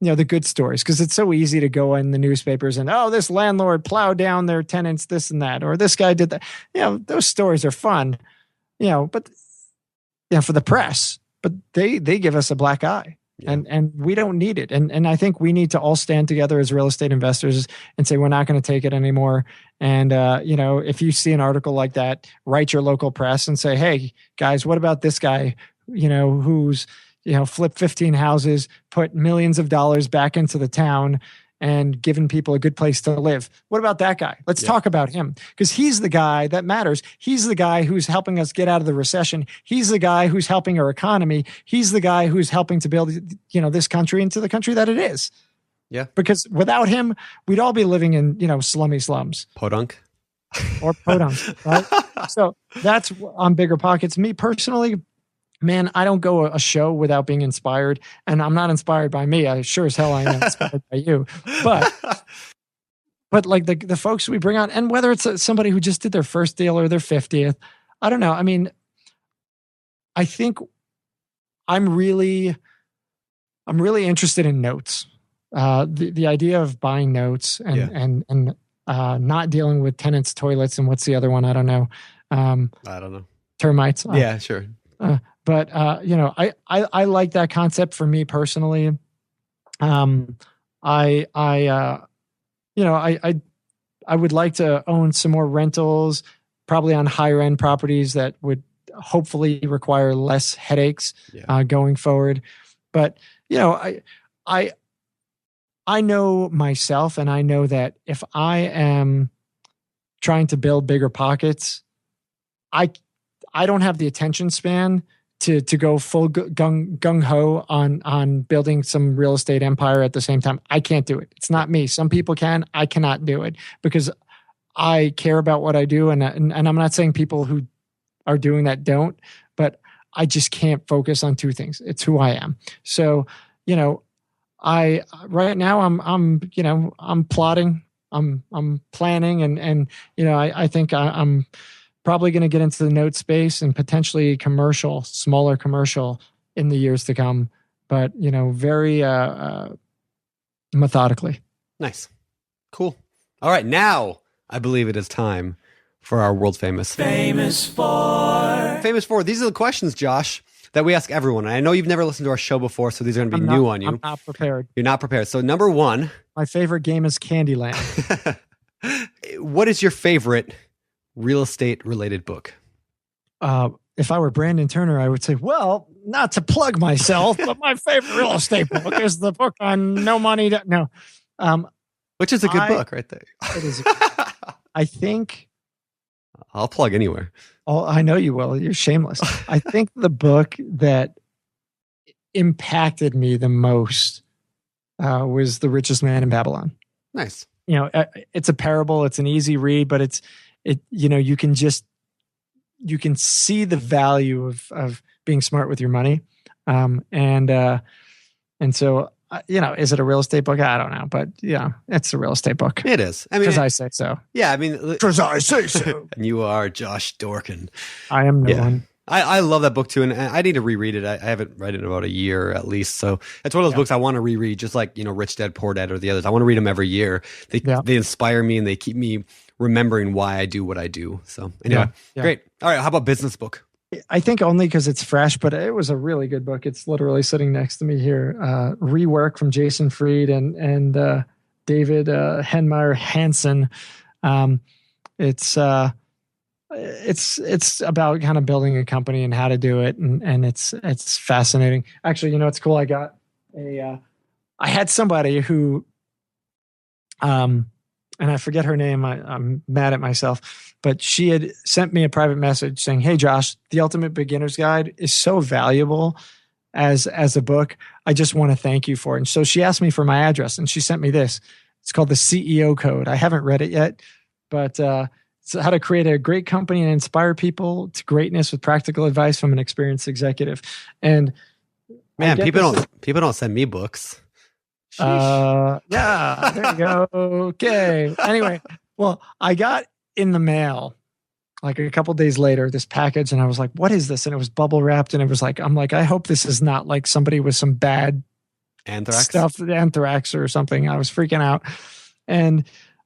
the good stories, because it's so easy to go in the newspapers and, oh, this landlord plowed down their tenants, this and that, or this guy did that. Those stories are fun, but for the press, but they give us a black eye. Yeah. And we don't need it. And I think we need to all stand together as real estate investors and say, we're not going to take it anymore. And, if you see an article like that, write your local press and say, hey, guys, what about this guy, who's, flipped 15 houses, put millions of dollars back into the town and given people a good place to live. What about that guy? Let's talk about him, because he's the guy that matters. He's the guy who's helping us get out of the recession. He's the guy who's helping our economy. He's the guy who's helping to build, this country into the country that it is. Yeah. Because without him, we'd all be living in, slummy slums. Podunk. Or podunk, right? So that's on Bigger Pockets. Me personally, man, I don't go a show without being inspired, and I'm not inspired by me. I sure as hell I am inspired by you. But like the folks we bring on, and whether it's somebody who just did their first deal or their 50th, I don't know. I mean, I think I'm really interested in notes. The idea of buying notes and not dealing with tenants' toilets, and what's the other one? I don't know. I don't know. Termites. Yeah, sure. But I like that concept for me personally. I would like to own some more rentals, probably on higher end properties that would hopefully require less headaches going forward. But I know myself, and I know that if I am trying to build bigger pockets, I don't have the attention span to go full gung ho on building some real estate empire at the same time. I can't do it. It's not me. Some people can. I cannot do it because I care about what I do, and I'm not saying people who are doing that don't, but I just can't focus on two things. It's who I am. So, I right now I'm plotting, I'm planning, and I think I'm probably going to get into the note space and potentially smaller commercial in the years to come, but very methodically. Nice. Cool. All right. Now I believe it is time for our world famous Four. Famous Four. These are the questions, Josh, that we ask everyone. And I know you've never listened to our show before, so these are going to be new on you. I'm not prepared. You're not prepared. So number one. My favorite game is Candyland. What is your favorite real estate related book? If I were Brandon Turner, I would say, well, not to plug myself, but my favorite real estate book is the book on No Money. Which is a good book right there. It is. I think. I'll plug anywhere. Oh, I know you will. You're shameless. I think the book that impacted me the most was The Richest Man in Babylon. Nice. It's a parable. It's an easy read, but you can see the value of being smart with your money. And so, is it a real estate book? I don't know, but it's a real estate book. It is. I mean, because I say so. Yeah. I mean, because I say so. And you are Josh Dorkin. I am no one. I love that book too, and I need to reread it. I haven't read it in about a year at least. So it's one of those books I want to reread, just like Rich Dad Poor Dad or the others. I want to read them every year. They inspire me and they keep me remembering why I do what I do. So anyway, great. All right, how about business book? I think only because it's fresh, but it was a really good book. It's literally sitting next to me here. Rework from Jason Fried and David Henmeyer Hansen. It's about kind of building a company and how to do it, and it's fascinating. Actually, it's cool. I had somebody who, and I forget her name. I'm mad at myself, but she had sent me a private message saying, "Hey, Josh, the Ultimate Beginner's Guide is so valuable as a book. I just want to thank you for it." And so she asked me for my address, and she sent me this. It's called the CEO Code. I haven't read it yet, but it's how to create a great company and inspire people to greatness with practical advice from an experienced executive. And man, people don't send me books. Yeah, there you go. Okay. Anyway, well, I got in the mail like a couple days later this package, and I was like, "What is this?" And it was bubble wrapped, and it was like, I'm like, I hope this is not like somebody with some bad anthrax or something. I was freaking out, and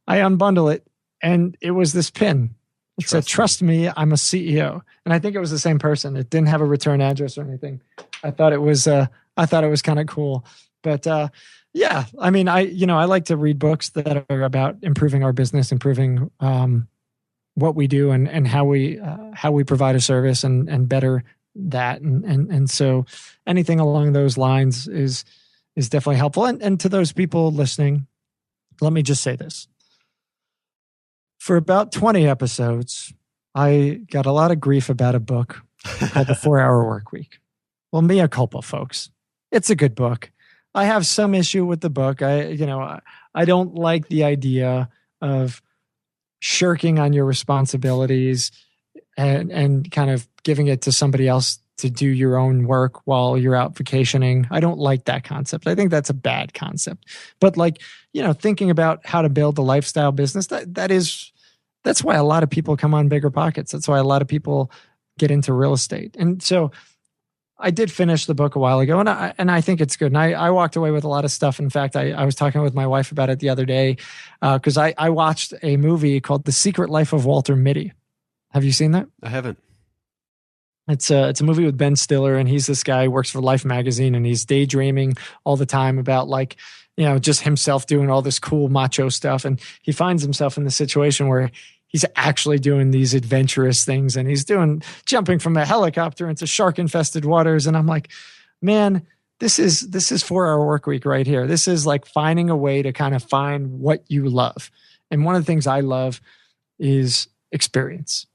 I unbundle it, and it was this pin. It said, "Trust me, I'm a CEO." And I think it was the same person. It didn't have a return address or anything. I thought it was kind of cool. But yeah, I mean, I like to read books that are about improving our business, improving what we do, and how we provide a service, and better that. And so anything along those lines is definitely helpful. And to those people listening, let me just say this. For about 20 episodes, I got a lot of grief about a book called The 4-Hour Workweek. Well, mea culpa, folks. It's a good book. I have some issue with the book. I don't like the idea of shirking on your responsibilities and kind of giving it to somebody else to do your own work while you're out vacationing. I don't like that concept. I think that's a bad concept. But thinking about how to build a lifestyle business, that's why a lot of people come on BiggerPockets. That's why a lot of people get into real estate. And so I did finish the book a while ago, and I think it's good. And I walked away with a lot of stuff. In fact, I was talking with my wife about it the other day because I watched a movie called The Secret Life of Walter Mitty. Have you seen that? I haven't. It's a movie with Ben Stiller, and he's this guy who works for Life magazine, and he's daydreaming all the time about just himself doing all this cool macho stuff. And he finds himself in the situation where he's actually doing these adventurous things, and he's jumping from a helicopter into shark-infested waters. And I'm like, man, this is 4-Hour Workweek right here. This is like finding a way to kind of find what you love. And one of the things I love is experience.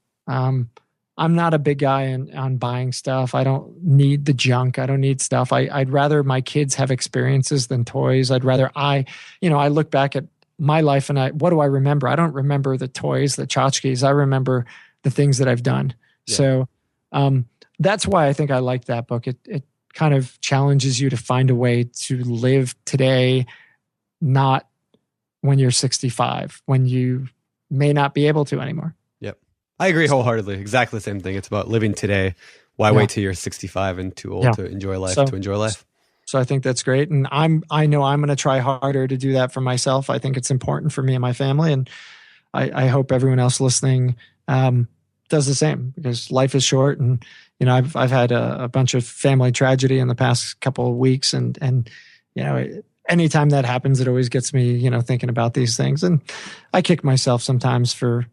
I'm not a big guy on buying stuff. I don't need the junk. I don't need stuff. I'd rather my kids have experiences than toys. I'd rather I look back at my life and what do I remember? I don't remember the toys, the tchotchkes. I remember the things that I've done. Yeah. So that's why I think I like that book. It kind of challenges you to find a way to live today, not when you're 65, when you may not be able to anymore. Yep. I agree wholeheartedly. Exactly the same thing. It's about living today. Why wait till you're 65 and too old to enjoy life, So I think that's great. And I know I'm going to try harder to do that for myself. I think it's important for me and my family. And I hope everyone else listening does the same, because life is short. And, I've had a bunch of family tragedy in the past couple of weeks. And anytime that happens, it always gets me, thinking about these things. And I kick myself sometimes for,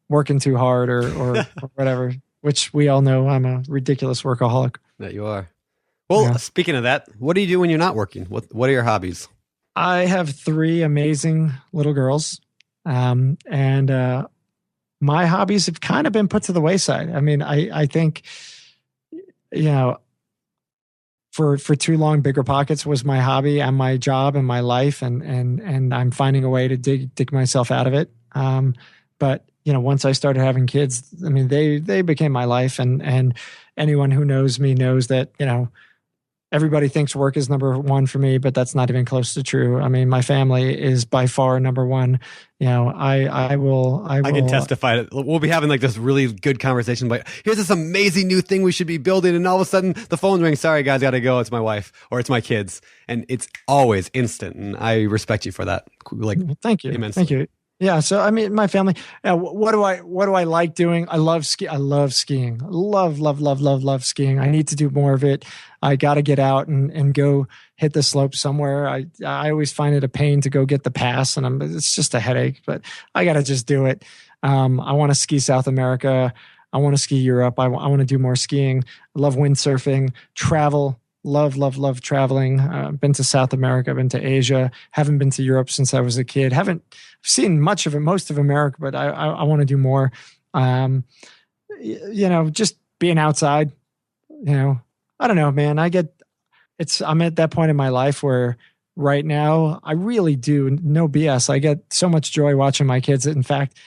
working too hard or whatever, which we all know I'm a ridiculous workaholic. That you are. Well, Speaking of that, what do you do when you're not working? What are your hobbies? I have 3 amazing little girls. And my hobbies have kind of been put to the wayside. I mean, I think, for too long, BiggerPockets was my hobby and my job and my life. And I'm finding a way to dig myself out of it. But once I started having kids, I mean, they became my life. And anyone who knows me knows that, everybody thinks work is number one for me, but that's not even close to true. I mean, my family is by far number one. I can testify. We'll be having this really good conversation, but here's this amazing new thing we should be building. And all of a sudden the phone rings. Sorry guys, gotta go. It's my wife or it's my kids. And it's always instant. And I respect you for that. Thank you. Immensely. Thank you. Yeah. So, I mean, my family, what do I like doing? I love I love skiing. Love skiing. I need to do more of it. I got to get out and go hit the slope somewhere. I always find it a pain to go get the pass, and it's just a headache, but I got to just do it. I want to ski South America. I want to ski Europe. I want to do more skiing. I love windsurfing, travel. Love traveling. Been to South America, been to Asia. Haven't been to Europe since I was a kid. Haven't seen much of it, most of America, but I want to do more. Just being outside. I don't know, man. I'm at that point in my life where right now I really do, no BS. I get so much joy watching my kids. In fact,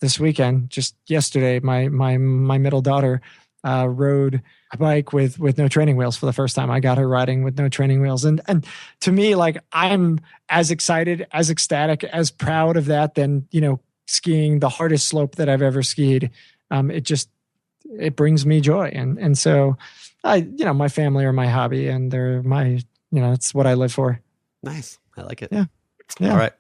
this weekend, just yesterday, my middle daughter rode a bike with no training wheels for the first time. I got her riding with no training wheels. And to me, I'm as excited, as ecstatic, as proud of that than, skiing the hardest slope that I've ever skied. It brings me joy. And so my family are my hobby and they're my That's what I live for. Nice. I like it. Yeah. All right.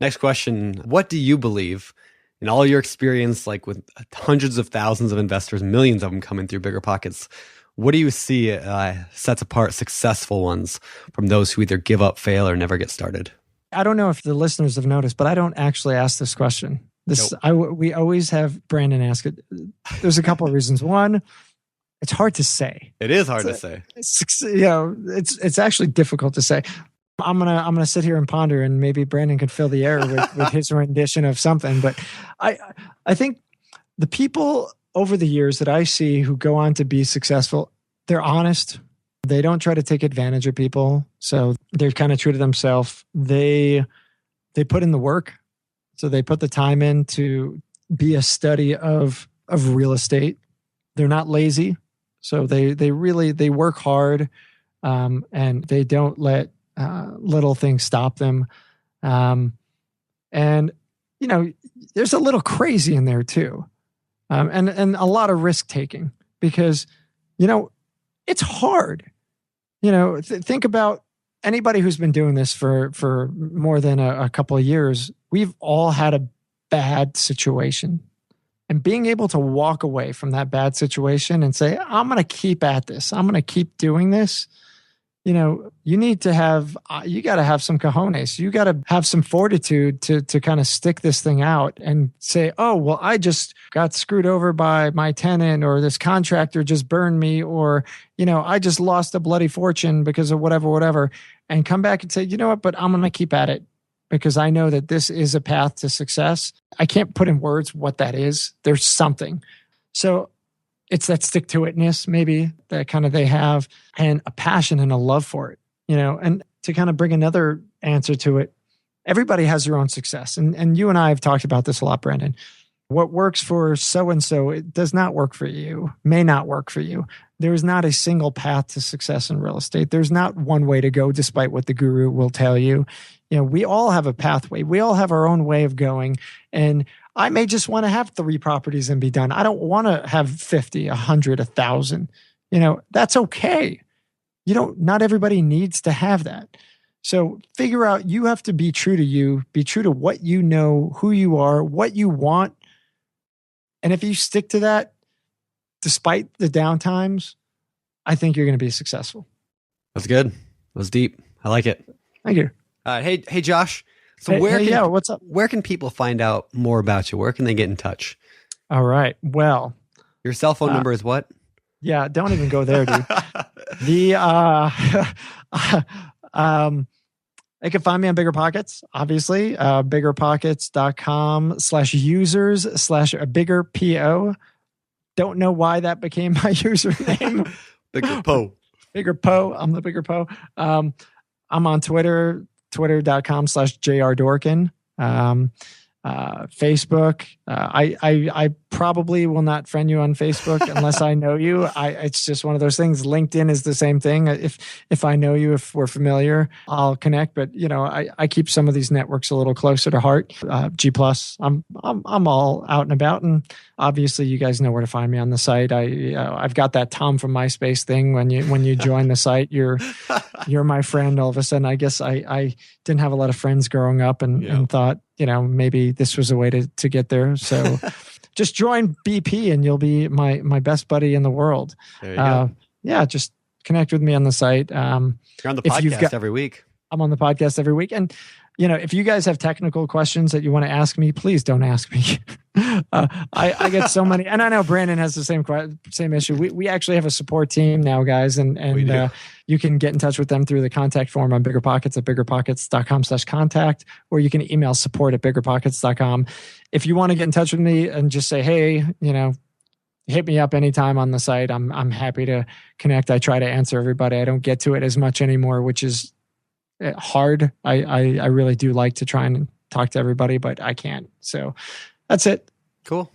Next question. What do you believe in all your experience, like with hundreds of thousands of investors, millions of them coming through BiggerPockets? What do you see sets apart successful ones from those who either give up, fail, or never get started? I don't know if the listeners have noticed, but I don't actually ask this question. We always have Brandon ask it. There's a couple of reasons. One, it's hard to say. It is hard to say. It's actually difficult to say. I'm gonna sit here and ponder, and maybe Brandon could fill the air with his rendition of something. But I think the people over the years that I see who go on to be successful, they're honest. They don't try to take advantage of people. So they're kind of true to themselves. They put in the work. So they put the time in to be a study of real estate. They're not lazy. So they work hard, and they don't let little things stop them. And there's a little crazy in there too. And a lot of risk taking, because it's hard. Think about anybody who's been doing this for more than a couple of years. We've all had a bad situation, and being able to walk away from that bad situation and say, I'm going to keep at this. I'm going to keep doing this. You got to have some cojones. You got to have some fortitude to kind of stick this thing out and say, oh, well, I just got screwed over by my tenant, or this contractor just burned me, or, I just lost a bloody fortune because of whatever, and come back and say, you know what, but I'm going to keep at it because I know that this is a path to success. I can't put in words what that is. There's something. So it's that stick-to-itness maybe that kind of they have, and a passion and a love for it, and to kind of bring another answer to it. Everybody has their own success. And you and I have talked about this a lot, Brandon. What works for so-and-so, it does not work for you, may not work for you. There is not a single path to success in real estate. There's not one way to go, despite what the guru will tell you. We all have a pathway. We all have our own way of going. And I may just want to have 3 properties and be done. I don't want to have 50, 100, 1,000. That's okay. Not everybody needs to have that. So figure out, you have to be true to you, be true to what you know, who you are, what you want. And if you stick to that, despite the downtimes, I think you're going to be successful. That's good. That was deep. I like it. Thank you. Hey, Josh. So what's up? Where can people find out more about you? Where can they get in touch? All right. Well, your cell phone number is what? Yeah, don't even go there, dude. They can find me on BiggerPockets, obviously. BiggerPockets.com/users/BiggerPO. Don't know why that became my username. BiggerPo. BiggerPo. I'm the BiggerPo. I'm on Twitter, twitter.com/JRDorkin. Facebook. I probably will not friend you on Facebook unless I know you. It's just one of those things. LinkedIn is the same thing. If I know you, if we're familiar, I'll connect. But I keep some of these networks a little closer to heart. G+. I'm all out and about, and obviously you guys know where to find me on the site. I've got that Tom from MySpace thing. When you join the site, you're my friend. All of a sudden, I guess I didn't have a lot of friends growing up, and thought, maybe this was a way to get there. So just join BP and you'll be my best buddy in the world. There you go. Yeah, just connect with me on the site. You're on the podcast every week. I'm on the podcast every week. And, if you guys have technical questions that you want to ask me, please don't ask me. I get so many, and I know Brandon has the same issue. We actually have a support team now, guys, and you can get in touch with them through the contact form on BiggerPockets at BiggerPockets.com/contact, or you can email support@BiggerPockets.com. If you want to get in touch with me and just say, hey, hit me up anytime on the site. I'm happy to connect. I try to answer everybody. I don't get to it as much anymore, which is hard. I really do like to try and talk to everybody, but I can't. So that's it. Cool.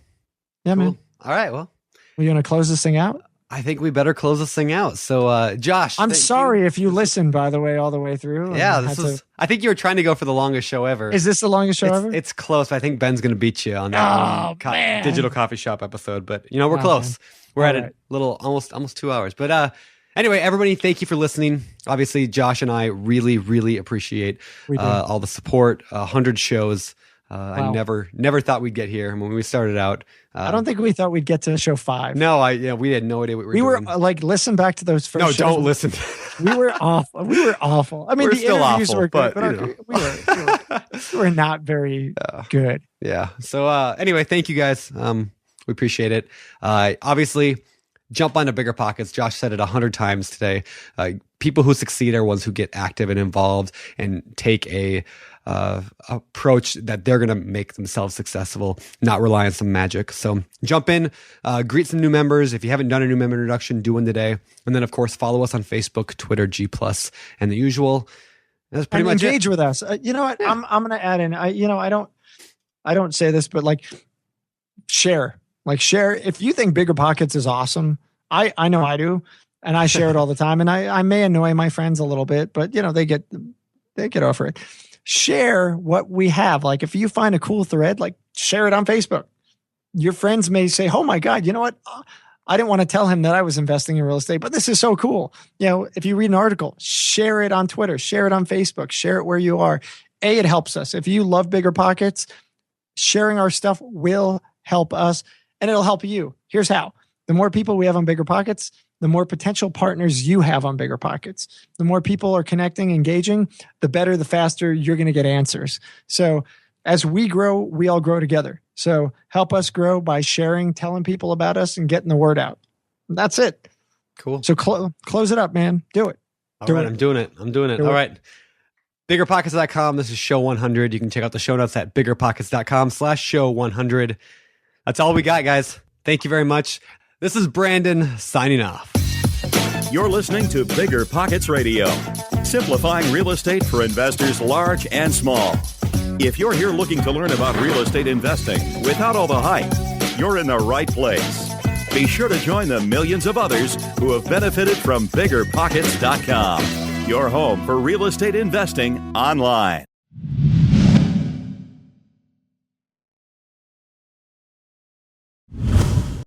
Yeah, cool. Man. All right. Well, you want to close this thing out? I think we better close this thing out. So, Josh, I'm sorry if you listened, by the way, all the way through. Yeah, I think you were trying to go for the longest show ever. Is this the longest show ever? It's close. I think Ben's going to beat you on that digital coffee shop episode, but we're close. Man. We're at a little, almost 2 hours. But Anyway, everybody, thank you for listening. Obviously, Josh and I really, really appreciate all the support. 100 shows. Wow. I never thought we'd get here when we started out. I don't think we thought we'd get to show 5. No, we had no idea what we were doing. Like, listen back to those first shows. No, don't listen. We were awful. I mean, we're the still interviews awful, were good, but we were not very good. Yeah. So anyway, thank you guys. We appreciate it. Obviously, jump onto BiggerPockets. Josh said it 100 times today. People who succeed are ones who get active and involved and take a approach that they're going to make themselves successful, not rely on some magic. So jump in, greet some new members. If you haven't done a new member introduction, do one today. And then, of course, follow us on Facebook, Twitter, G+, and the usual. That's pretty much engage it. with us. You know what? Yeah. I'm going to add in. I don't say this, but like share. Like share. If you think BiggerPockets is awesome, I know I do, and I share it all the time. And I may annoy my friends a little bit, but they get over it. Share what we have. Like if you find a cool thread, like share it on Facebook. Your friends may say, "Oh my God, you know what? I didn't want to tell him that I was investing in real estate, but this is so cool." If you read an article, share it on Twitter, share it on Facebook, share it where you are. It helps us. If you love BiggerPockets, sharing our stuff will help us, and it'll help you. Here's how. The more people we have on BiggerPockets, the more potential partners you have on BiggerPockets. The more people are connecting, engaging, the better, the faster you're going to get answers. So as we grow, we all grow together. So help us grow by sharing, telling people about us, and getting the word out. That's it. Cool. So close it up, man. Do it. All right, I'm doing it. All right. BiggerPockets.com. This is show 100. You can check out the show notes at BiggerPockets.com/show 100. That's all we got, guys. Thank you very much. This is Brandon signing off. You're listening to BiggerPockets Radio, simplifying real estate for investors large and small. If you're here looking to learn about real estate investing without all the hype, you're in the right place. Be sure to join the millions of others who have benefited from BiggerPockets.com, your home for real estate investing online.